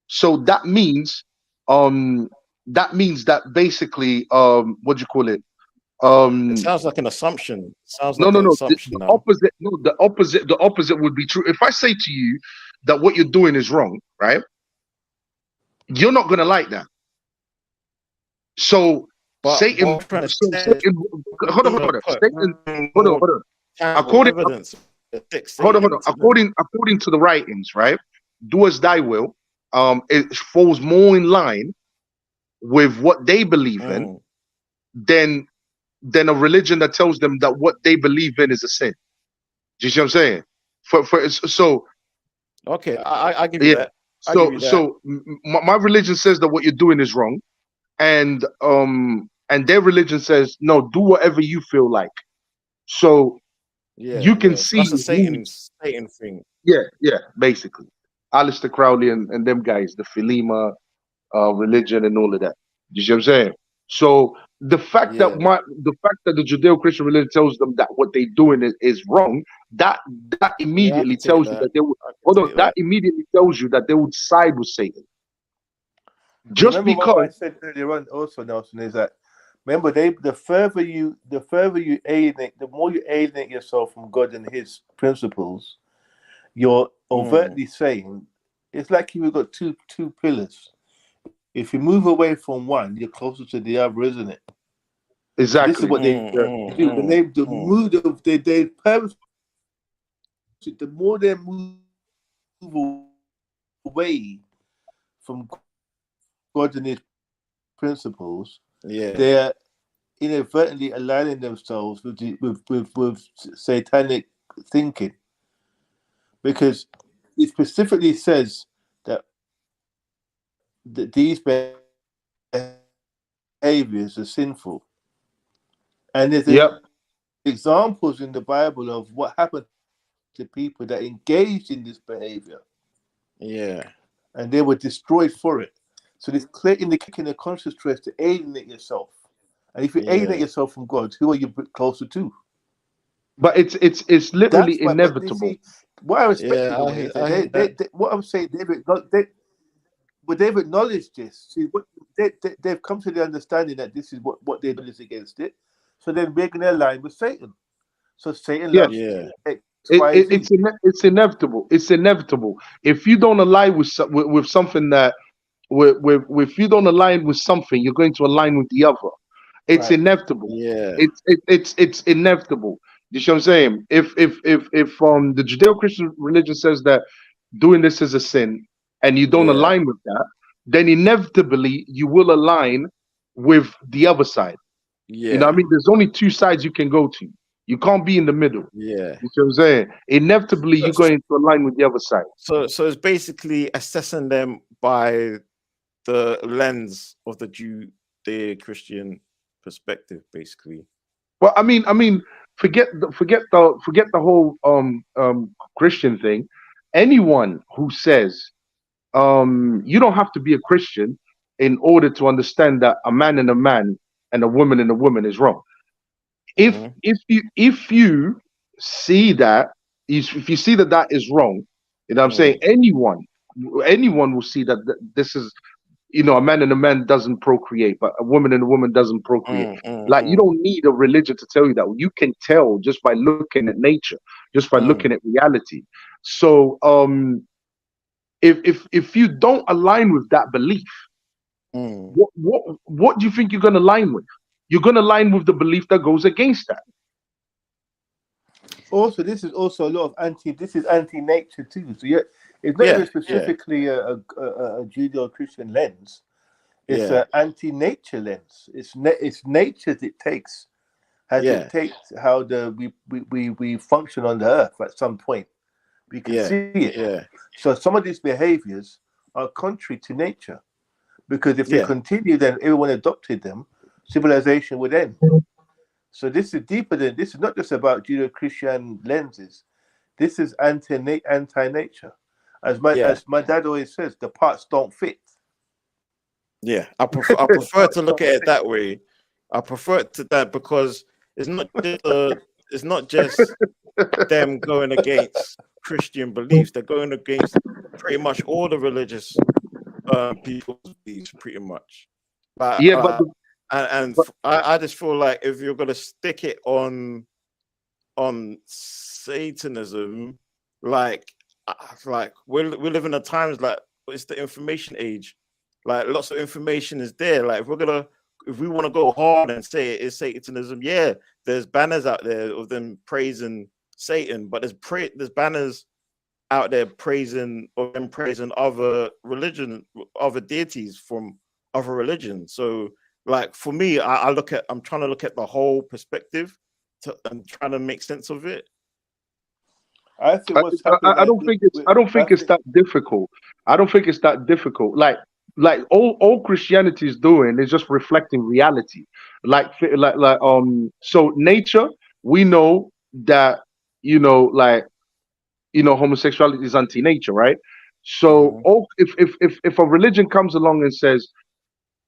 So that means that basically what do you call it? It sounds like an assumption. No. Assumption The now. opposite. No, the opposite would be true. If I say to you that what you're doing is wrong, right? You're not gonna like that. So But Satan. what I'm trying to say Satan hold on. Satan. Hold on. According to the writings, right? Do as thy will. It falls more in line with what they believe in than a religion that tells them that what they believe in is a sin. Do you see what I'm saying? So okay, I give you that. So my religion says that what you're doing is wrong, and their religion says no, do whatever you feel like. So you can see that's a Satan thing. Yeah, basically. Aleister Crowley and them guys, the Philema religion and all of that. You see what I'm saying? So the fact that the Judeo-Christian religion tells them that what they're doing is wrong, that immediately tells you that they would that immediately tells you that they would side with Satan. Just remember because what I said earlier on also, Nelson, is that remember the further you alienate, the more you alienate yourself from God and his principles, you're overtly saying It's like you've got two pillars. If you move away from one, you're closer to the other, isn't it? Exactly. This is what they do. When they the mood of they purpose. The more they move away from God and His principles, they're inadvertently aligning themselves with satanic thinking, because it specifically says that these behaviors are sinful, and there's examples in the Bible of what happened to people that engaged in this behavior, and they were destroyed for it. So this clear indicating a conscious choice to alienate yourself, and if you alienate yourself from God, who are you closer to? But it's literally inevitable. See, what I respect what I'm saying, they've acknowledged this. See, they've come to the understanding that this is what they're doing is against it. So then we're going to align with Satan. So Satan loves it's inevitable. It's inevitable. If you don't align with something that, if you don't align with something, you're going to align with the other. It's inevitable. It's inevitable. You see what I'm saying? If the Judeo-Christian religion says that doing this is a sin, and you don't align with that, then inevitably you will align with the other side. You know what I mean? There's only two sides you can go to. You can't be in the middle. You see what I'm saying? Inevitably, you're going to align with the other side. So it's basically assessing them by the lens of the Judeo-Christian perspective, basically. Well, I mean, forget the whole Christian thing. Anyone who says you don't have to be a Christian in order to understand that a man and a man and a woman and a woman is wrong. If you see that, if you see that is wrong, you know what I'm saying? Anyone will see that this is, a man and a man doesn't procreate, but a woman and a woman doesn't procreate. You don't need a religion to tell you that. You can tell just by looking at nature, just by looking at reality. So if you don't align with that belief, what do you think you're going to align with? You're going to align with the belief that goes against that. Also, this is also a lot of anti-nature too. So it's not even specifically a Judeo-Christian lens. It's an anti-nature lens. It's nature dictates how we function on the earth at some point. We can see it. So some of these behaviors are contrary to nature, because if they continue, then everyone adopted them, civilization would end. So this is deeper than this. Is not just about Judeo-Christian lenses. This is anti-nature. As my dad always says, the parts don't fit. Yeah, I prefer to look at it that way. I prefer it to that, because it's not just them going against Christian beliefs. They're going against pretty much all the religious people's beliefs, pretty much. But I just feel like if you're gonna stick it on Satanism, like we live in a times like it's the information age. Like lots of information is there. Like if we want to go hard and say it is Satanism, there's banners out there of them praising Satan, but there's banners out there praising other religion, other deities from other religions. So like for me, I'm trying to look at the whole perspective and trying to make sense of it. I don't think it's that difficult. I don't think it's that difficult. Like all Christianity is doing is just reflecting reality. So nature, we know that homosexuality is anti-nature, right? So if a religion comes along and says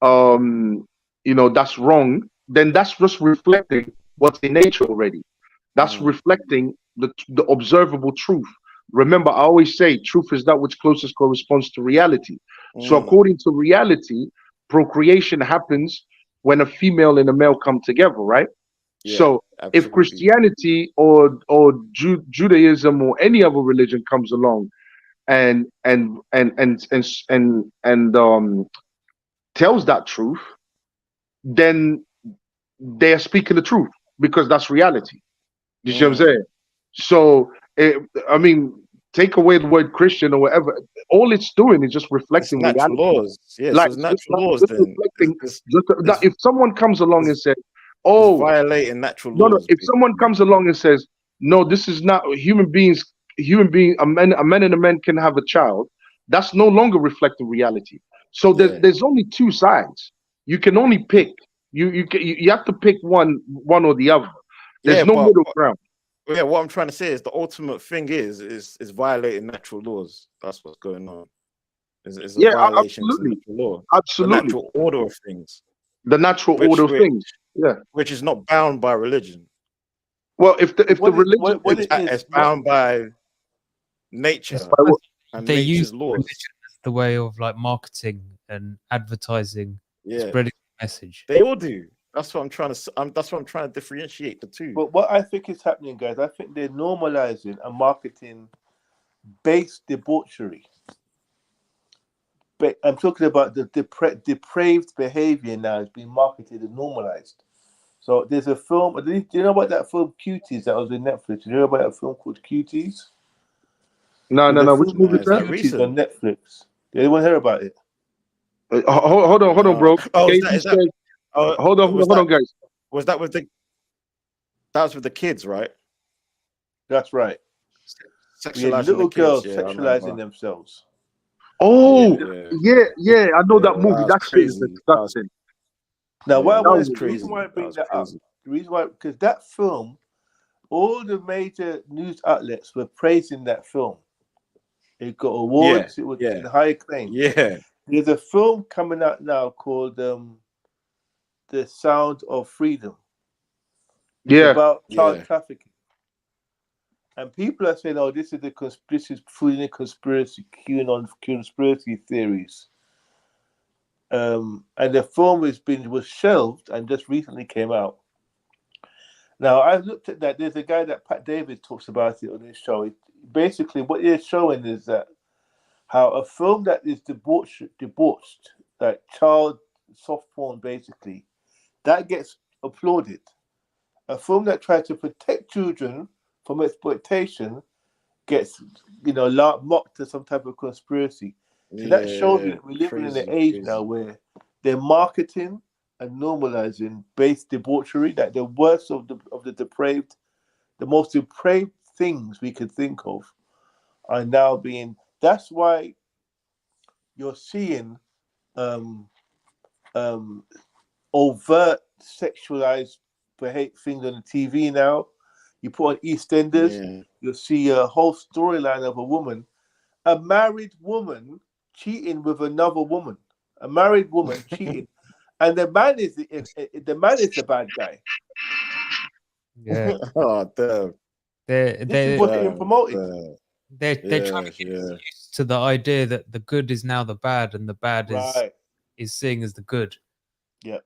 that's wrong, then that's just reflecting what's in nature already. That's reflecting the observable truth. Remember, I always say truth is that which closest corresponds to reality. So according to reality, procreation happens when a female and a male come together, right? So absolutely. If Christianity or Judaism or any other religion comes along and tells that truth, then they're speaking the truth because that's reality. You see what I'm Mm. saying? So, I mean, take away the word Christian or whatever. All it's doing is just It's reflecting natural reality. laws. Yeah, so Like it's it's just, natural laws just then. reflecting. It's, Just that it's, if someone comes along and it's, says, it's "Oh, violating natural no, no," laws, if someone basically. comes along and says, "No, this is not human beings. Human being, a man and a man can have a child," that's no longer reflecting reality. So Yeah. there's only two sides. You can only pick. You have to pick one or the other. There's Yeah, no but middle ground. yeah, what I'm trying to say is the ultimate thing is violating natural laws. That's what's going on. Is a Yeah, violation to absolutely, natural law, the absolutely. natural order of things, The natural which order of which things. Yeah. which is not bound by religion. Well, if the What it religion what is it is It's what bound by It's nature by what, and they use nature's laws. religion as the way of like marketing and advertising, Yeah, spreading the message. they all do. That's what I'm trying to. That's what I'm trying to differentiate the two. but what I think is happening, guys, I think they're normalizing and marketing base debauchery. But I'm talking about the depraved behavior now is being marketed and normalized. So there's a film. Do you know about that film Cuties that was on Netflix? Do you know about that film called Cuties? no, There's no, a no. Which film movie Nah, is is that? that Cuties on recent? Netflix. Did anyone hear about it? Hold on, bro. Oh, KD is that? said, Oh, hold on, guys. was that with the? That was with the kids, right? That's right. We had Sexualizing the little kids. girls Yeah, I sexualizing remember. themselves. Oh, Yeah, yeah, I know yeah. that movie. That was That shit is crazy. disgusting. Now, what I Yeah, that That want was was, to, the reason crazy. why I That bring was that up, crazy. the reason why, because that film, all the major news outlets were praising that film. It got Yeah, awards. It was yeah, high acclaim. yeah. There's a film coming out now called "The Sound of Freedom." It's yeah. about child Yeah. trafficking, and people are saying, "Oh, this is fully conspiracy, QAnon conspiracy theories." And the film was shelved and just recently came out. Now I've looked at that. There's a guy that Pat David talks about it on his show. Basically, what they're showing is that how a film that is debauched, like child soft porn, basically, that gets applauded. A film that tries to protect children from exploitation gets, mocked as some type of conspiracy. So that shows you Yeah. that we're living in an Crazy, age now crazy. where they're marketing and normalizing base debauchery, that the worst of the depraved, the most depraved things we could think of are now being. That's why you're seeing um, um, overt sexualized things on the TV now. You put on EastEnders, Yeah. you'll see a whole storyline of a married woman cheating with another woman, a married woman cheating, and the man is the bad guy. Yeah, Oh, damn. This is they what's getting Damn. promoted. Damn. they're trying Yeah. to get us Yeah. used to the idea that the good is now the bad and the bad Right. is seen as the good. Yeah.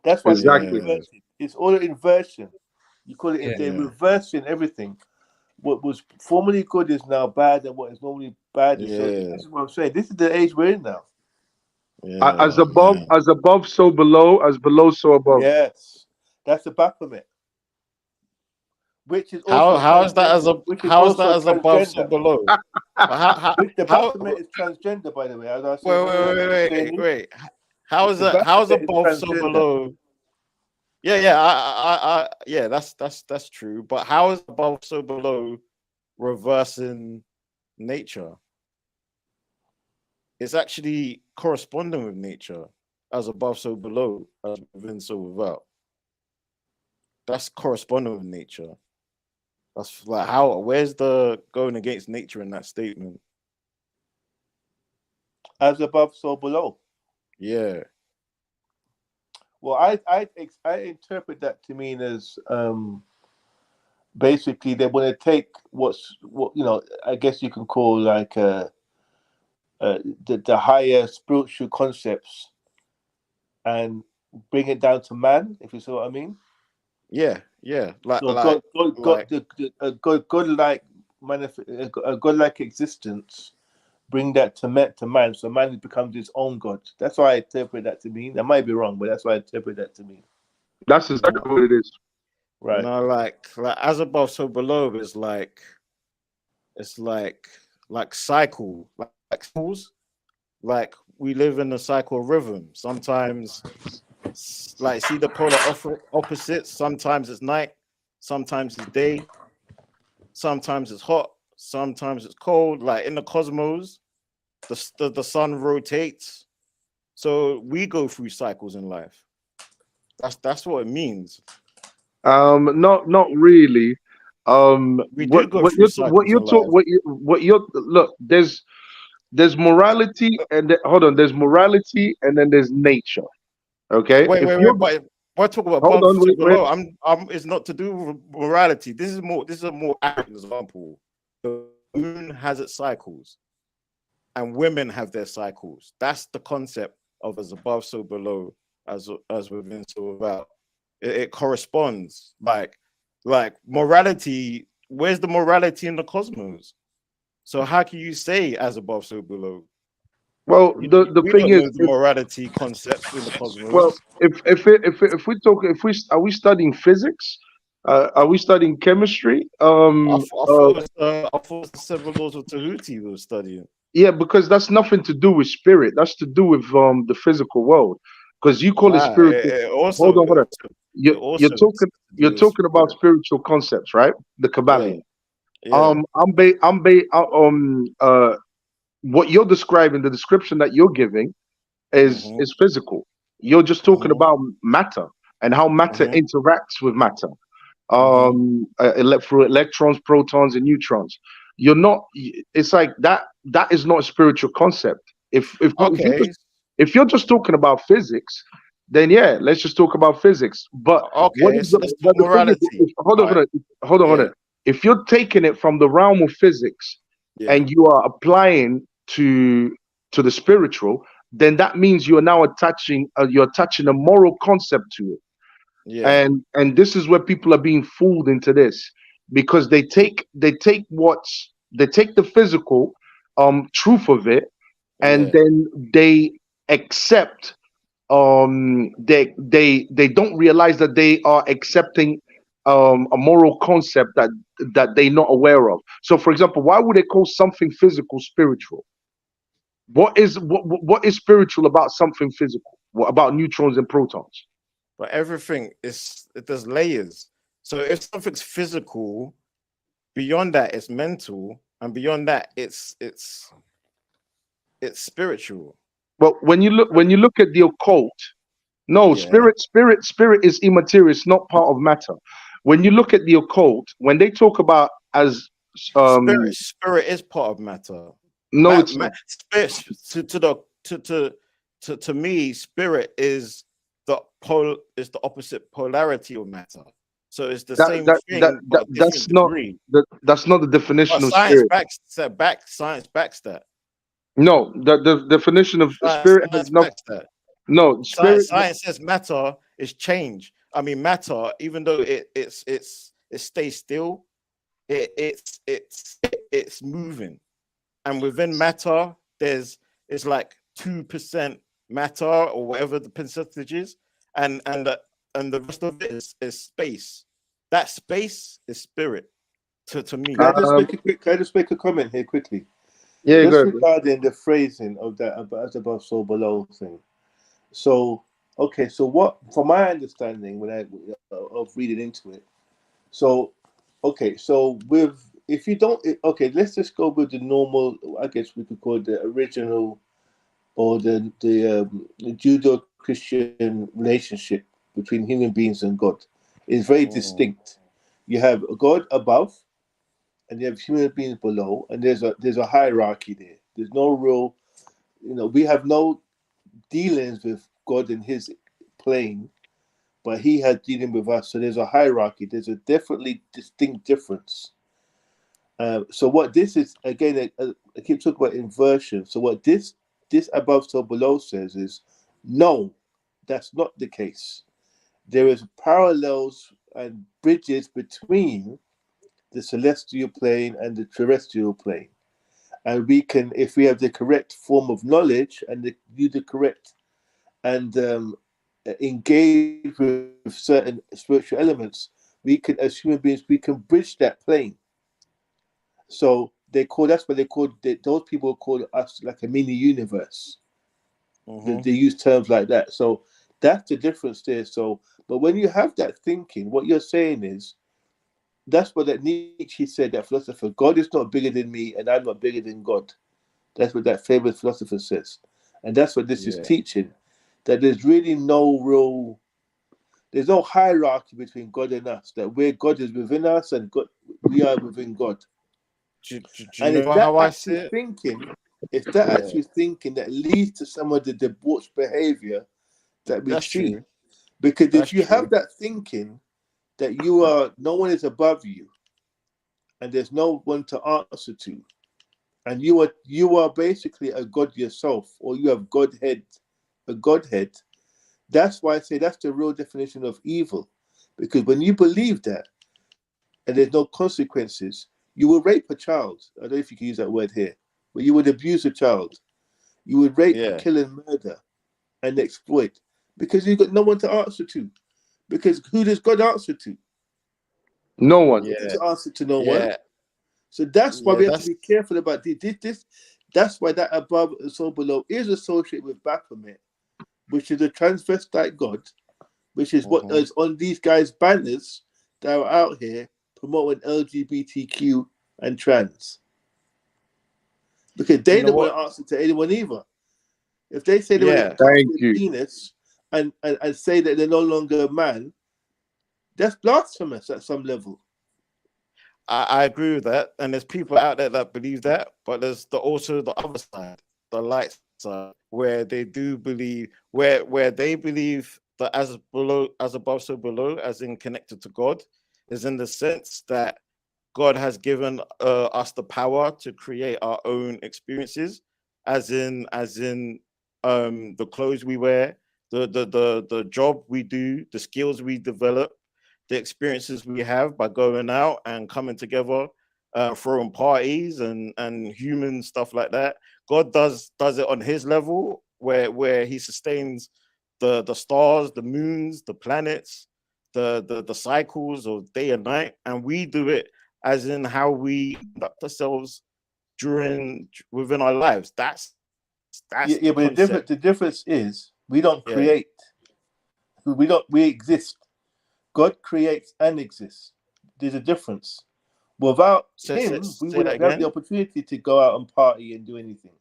That's why they're Exactly. Yeah. inverted. It's all inversion. You call it. Yeah. They're Yeah. reversing everything. What was formerly good is now bad, and what is normally bad is so. This Yeah. is what I'm saying. This is the age we're in now. As Yeah. above, Man. as above, so below. As below, so above. Yes, that's the Baphomet, which is How also how is that as a which is how is that also as above so transgender. below? But Which the how Baphomet is transgender, by the way. As I wait said, wait remember wait that wait saying? wait wait. How is The that how is Baphomet is above so transgender. below? Yeah, yeah, yeah, that's true. But how is above so below reversing nature? It's actually corresponding with nature, as above so below, as within so without. That's corresponding with nature. That's like how where's the going against nature in that statement? As above, so below. Yeah. Well, I interpret that to mean as basically they want to take what I guess you can call like the higher spiritual concepts and bring it down to man, if you see what I mean. Yeah, yeah. So God, Like a godlike existence bring that to man, so man becomes his own God. That's why I interpret that to mean. I might be wrong, but that's why I interpret that to mean. That's exactly what it is. Right. No, like as above, so below is like it's like cycle, like cycles. Like we live in a cycle of rhythm. Sometimes, like see the polar opposites. Sometimes it's night, sometimes it's day, sometimes it's hot, sometimes it's cold. Like in the cosmos, the sun rotates, so we go through cycles in life. That's what it means. Not really. We do go through cycles in life. What you're look. There's morality and hold on. There's morality and then there's nature. Okay. Wait, If wait, you're wait. But we're talking about hold above on, to wait. below. It's not to do with morality. This is a more accurate example. The moon has its cycles, and women have their cycles. That's the concept of as above, so below, as within, so without. It corresponds. Like morality. Where's the morality in the cosmos? So how can you say as above, so below? Well, the We thing don't is, know the morality concepts in the cosmos. well, if we talk, if we are we studying physics? Are we studying chemistry? I thought it was the seven laws of Tahuti we were studying. Yeah, because that's nothing to do with spirit. That's to do with the physical world. Because you call it Nah, spiritual. Hold on, hold on. it also You're talking about spiritual concepts, right? The Kabbalion. Yeah. What you're describing, the description that you're giving, is physical. You're just talking about matter and how matter interacts with matter. Through electrons, protons, and neutrons. You're not. It's like that. That is not a spiritual concept. If you're just talking about physics, then yeah, let's just talk about physics. But what is so let's talk morality. Hold on. If you're taking it from the realm of physics and you are applying to the spiritual, then that means you are now attaching a moral concept to it. Yeah. And this is where people are being fooled into this, because they take the physical truth of it, and then they accept they don't realize that they are accepting a moral concept that they're not aware of. So for example, why would they call something physical spiritual? What is spiritual about something physical? What about neutrons and protons? But everything there's layers. So if something's physical, beyond that it's mental, and beyond that it's spiritual. But when you look at the occult, no, spirit is immaterial. It's not part of matter. When you look at the occult, when they talk about as spirit is part of matter. No, it's not. To me, spirit is the opposite polarity of matter. So it's the same thing. That's not the definition of science spirit. Science backs that. No, the definition of spirit has no. No, spirit. Science says matter is change. I mean, matter, even though it stays still, it's moving, and within matter, it's like 2% matter or whatever the percentage is, and the rest of it is space. That space is spirit to me. Can I just make a comment here quickly? Yeah, just regarding the phrasing of that as above, so below thing. So okay, so what, from my understanding, when of reading into it, so okay, so if you don't, okay, let's just go with the normal. I guess we could call it the original, or the Judeo-Christian relationship between human beings and God. It's very distinct. You have God above, and you have human beings below, and there's a hierarchy there. There's no real, we have no dealings with God in his plane, but he has dealing with us. So there's a hierarchy. There's a definitely distinct difference. So what this is, again, I keep talking about inversion. So what this above so below says is, no, that's not the case. There is parallels and bridges between the celestial plane and the terrestrial plane. and we can, if we have the correct form of knowledge and use the correct and engage with certain spiritual elements, we can, as human beings, we can bridge that plane. So that's what they call those people call us like a mini universe. They use terms like that. So that's the difference there. So, but when you have that thinking, what you're saying is, that's what that Nietzsche said, that philosopher, God is not bigger than me and I'm not bigger than God. That's what that famous philosopher says. And that's what this is teaching, that there's really there's no hierarchy between God and us, that where God is within us and God, we are within God. Do And you if know that how I actually see it? thinking, actually thinking that leads to some of the debauched behavior that we That's see. true. Because That's if you have true. that thinking that no one is above you and there's no one to answer to, and you are basically a God yourself, or you have a Godhead, that's why I say that's the real definition of evil. Because when you believe that and there's no consequences, you will rape a child. I don't know if you can use that word here, but you would abuse a child. You would rape, Yeah. kill, and murder and exploit, because you've got no one to answer to. Because who does God answer to? No one. He Yeah. doesn't answer to no one. Yeah. So that's why Yeah. we have to be careful about this. That's why that above and so below is associated with Baphomet, which is a transvestite god, which is what is on these guys' banners that are out here promoting LGBTQ and trans. Because they You know don't want what? to answer to anyone either. If they say they want to Yeah. cut off Thank their you. penis and say that they're no longer a man, that's blasphemous at some level. I agree with that, and there's people out there that believe that, but there's also the other side, the light side, where they do believe, where they believe that as below, as above, so below, as in connected to God, is in the sense that God has given us the power to create our own experiences, as in the clothes we wear, the job we do, the skills we develop, the experiences we have by going out and coming together, throwing parties and human stuff like that. God does it on his level, where he sustains the stars, the moons, the planets, the cycles of day and night, and we do it as in how we conduct ourselves within our lives. That's Yeah, the but concept. the difference is we don't Yeah. create. We exist. God creates and exists. There's a difference. Without him, we Say that wouldn't have the again. opportunity to go out and party and do anything.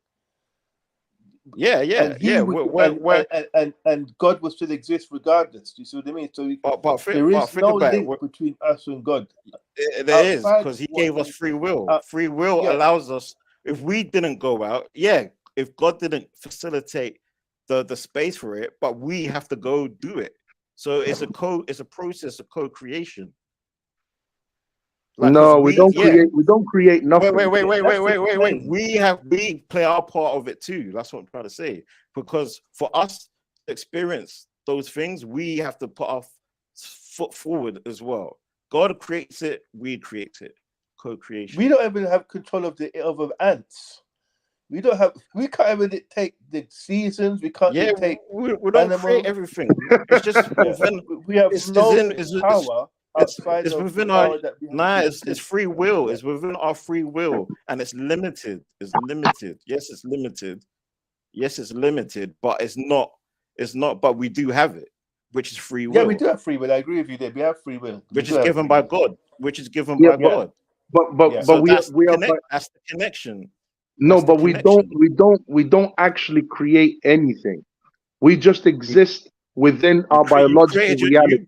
Yeah. And he would, and God will still exist regardless. Do you see what I mean? So there is think no about link it. between us and God. There is, Outside because he what gave us he, free will. Free will yeah, allows us, if we didn't go out, if God didn't facilitate the space for it, but we have to go do it. So it's a process of co-creation. Like, because No, we don't create nothing. wait. We play our part of it too. That's what I'm trying to say. Because for us to experience those things, we have to put our foot forward as well. God creates it, we create it. Co-creation. we don't even have control of the ants. We can't even dictate the seasons. We can't dictate we don't create animals. everything. It's just within. We have no power outside It's of within the our. power that we have. Nah, it's free will. It's within our free will, and it's limited. It's limited. Yes, it's limited. Yes, it's limited, but it's not. It's not. But we do have it, which is free will. Yeah, we do have free will. I agree with you there. We have free will, which is given by God. Which is given Yeah, by God. But So we that's are. That's the connection. No, That's the but connection. we don't actually create anything. We just exist within our biological reality.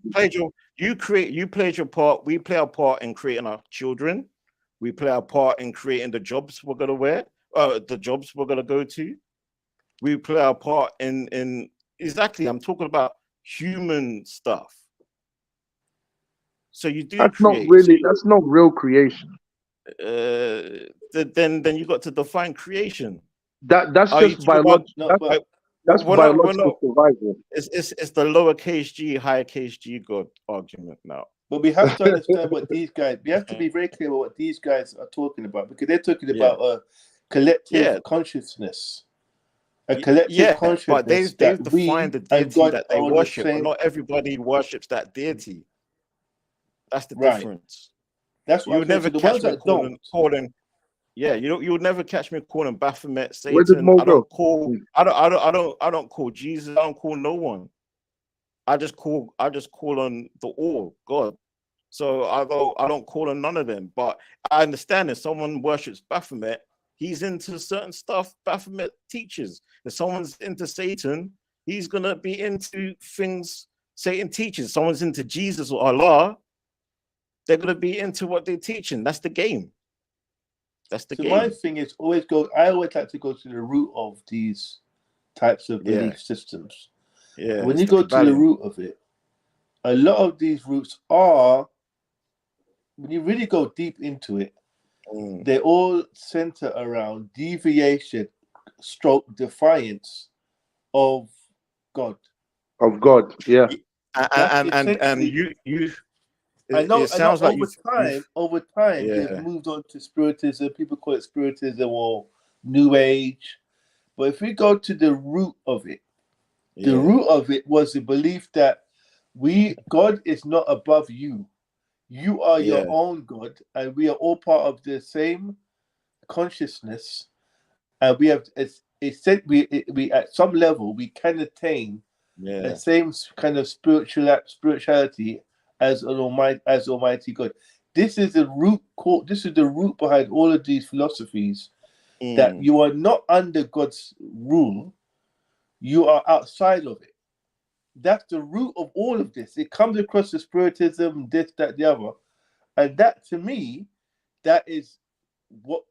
You played your part. We play our part in creating our children. We play our part in creating the jobs we're gonna wear, the jobs we're gonna go to. We play our part in exactly. I'm talking about human stuff. So you do That's create. that's not real creation. Then you got to define creation. That's Are you just talking about? biological. That's We're biological not. survival. It's the lowercase g, higher case g God argument now. But we have to understand what these guys. We have to be very clear about what these guys are talking about, because they're talking about collective Yeah. consciousness. A collective Yeah, but consciousness they've that defined we the and deity God that they are on the worship, but same. not everybody worships that deity. That's the Right. difference. That's what You'll I'm saying. never So the catch ones me that don't, calling. Yeah, you'll never catch me calling Baphomet Where did Satan. Mo I don't go? call. I don't call Jesus. I don't call no one. I just call on the all God. So I don't call on none of them. But I understand if someone worships Baphomet, he's into certain stuff Baphomet teaches. If someone's into Satan, he's gonna be into things Satan teaches. Someone's into Jesus or Allah, they're gonna be into what they're teaching. That's the game. That's the so my game. thing is I always like to go to the root of these types of Yeah. belief systems. Yeah. When it's you the go to the Kabbalion. root of it, a lot of these roots are, when you really go deep into it, they all center around deviation, stroke defiance of God. Of God, yeah. That's And essentially. you I know. it sounds like Over time, they've yeah. moved on to spiritism. People call it spiritism or New Age. But if we go to the root of it, the root of it was the belief that God is not above you. You are your own God, and we are all part of the same consciousness. And we have we at some level we can attain the same kind of spirituality as Almighty God. This is the root core. This is the root behind all of these philosophies. That you are not under God's rule, you are outside of it. That's the root of all of this. It comes across the spiritism, this, that, the other, and that to me, that is what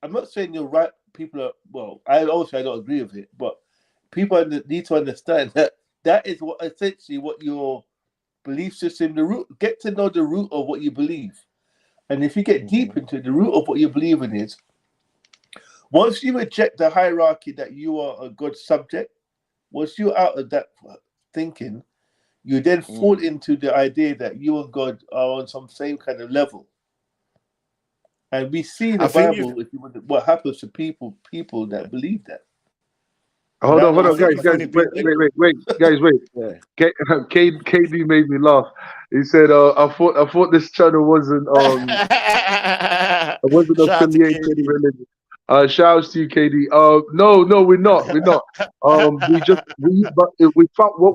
I'm not saying you're right. People are I don't agree with it, but people need to understand that is what essentially what your belief system, the root. Get to know the root of what you believe, and if you get deep into the root of what you believe in is, once you reject the hierarchy that you are a God subject, once you're out of that thinking, you then fall into the idea that you and God are on some same kind of level. And we see in the Bible what happens to people that believe that. Hold on, guys, guys, wait. KD made me laugh. He said, "I thought this channel wasn't I wasn't Shout out to affiliated to any KD. religion." Shouts to you, KD. No, we're not.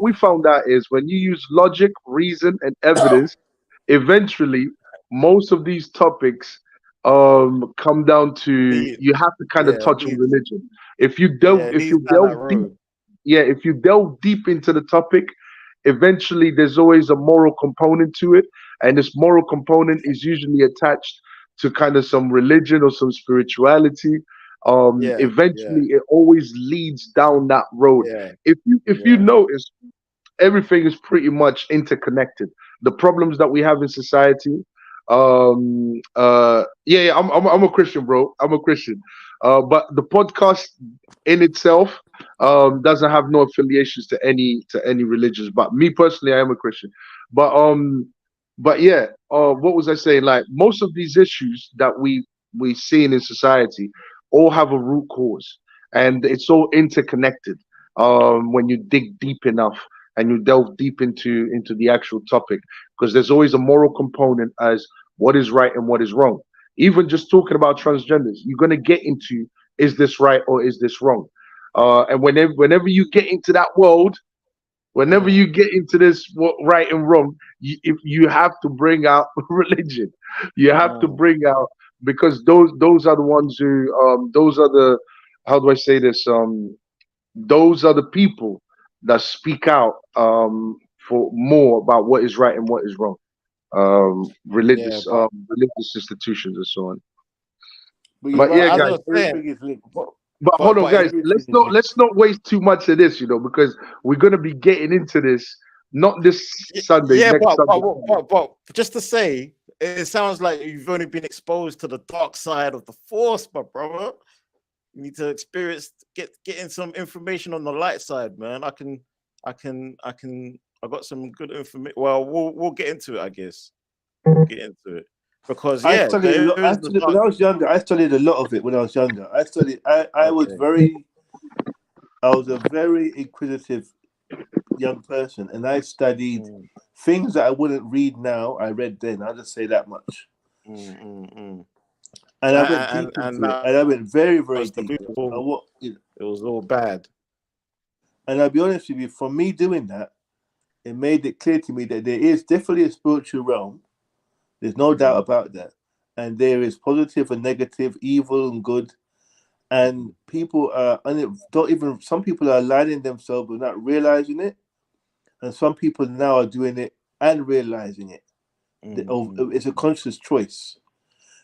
We found out is when you use logic, reason, and evidence, eventually most of these topics come down to you have to kind of touch on religion. If you delve deep, if you delve deep into the topic, eventually there's always a moral component to it, and this moral component is usually attached to kind of some religion or some spirituality. Eventually it always leads down that road. If you notice, everything is pretty much interconnected. The problems that we have in society. I'm a Christian, bro. I'm a Christian. But the podcast in itself doesn't have no affiliations to any religions. But me personally, I am a Christian. But what was I saying? Like most of these issues that we see in society all have a root cause, and it's all interconnected. When you dig deep enough and you delve deep into the actual topic, because there's always a moral component as what is right and what is wrong. Even just talking about transgenders, you're going to get into, is this right or is this wrong? And whenever you get into that world, whenever you get into this what right and wrong, you have to bring out religion. You have to bring out, because those are the ones who those are the, how do I say this, those are the people that speak out for more about what is right and what is wrong. Religious institutions and so on. But yeah, guys. But hold on, guys. Let's not waste too much of this, because we're gonna be getting into this not this Sunday. Next Sunday. But just to say, it sounds like you've only been exposed to the dark side of the Force, my brother. You need to experience, getting some information on the light side, man. I got some good information. Well, we'll get into it, I guess. We'll get into it. because I yeah, studied a there lot. is the When I was younger, I studied a lot of it. When I was younger, I was a very inquisitive young person, and I studied things that I wouldn't read now. I read then. I'll just say that much. And I went deep into it, and I went very, very deep. It was all bad. And I'll be honest with you, for me doing that, it made it clear to me that there is definitely a spiritual realm. There's no doubt about that. And there is positive and negative, evil and good. And people some people are aligning themselves without realizing it. And some people now are doing it and realizing it. It's a conscious choice.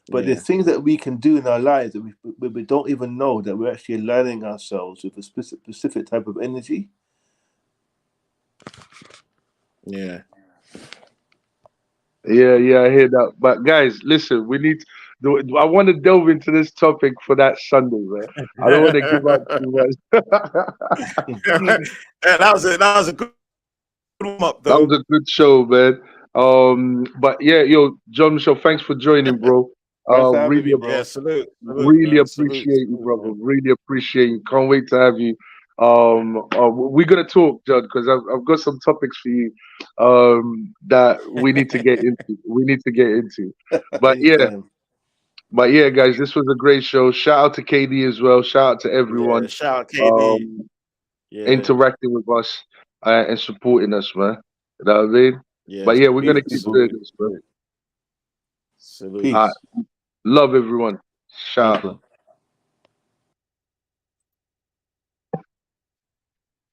But there's things that we can do in our lives that we don't even know that we're actually aligning ourselves with a specific type of energy. Yeah, I hear that. But guys, listen, I want to delve into this topic for that Sunday, man. I don't want to give up too much. that was a good warm up, though. That was a good show, man. But yeah, John Michelle, thanks for joining, bro. Really, salute. Really appreciate you, brother. Really appreciate you. Can't wait to have you. We're gonna talk, John, because I've got some topics for you that we need to get into. But yeah, guys, this was a great show. Shout out to KD as well. Shout out to everyone. Yeah, shout out KD. Interacting with us and supporting us, man. You know what I mean? Yeah, but yeah, we're gonna keep doing this, bro. Salute. Love everyone. Shout out.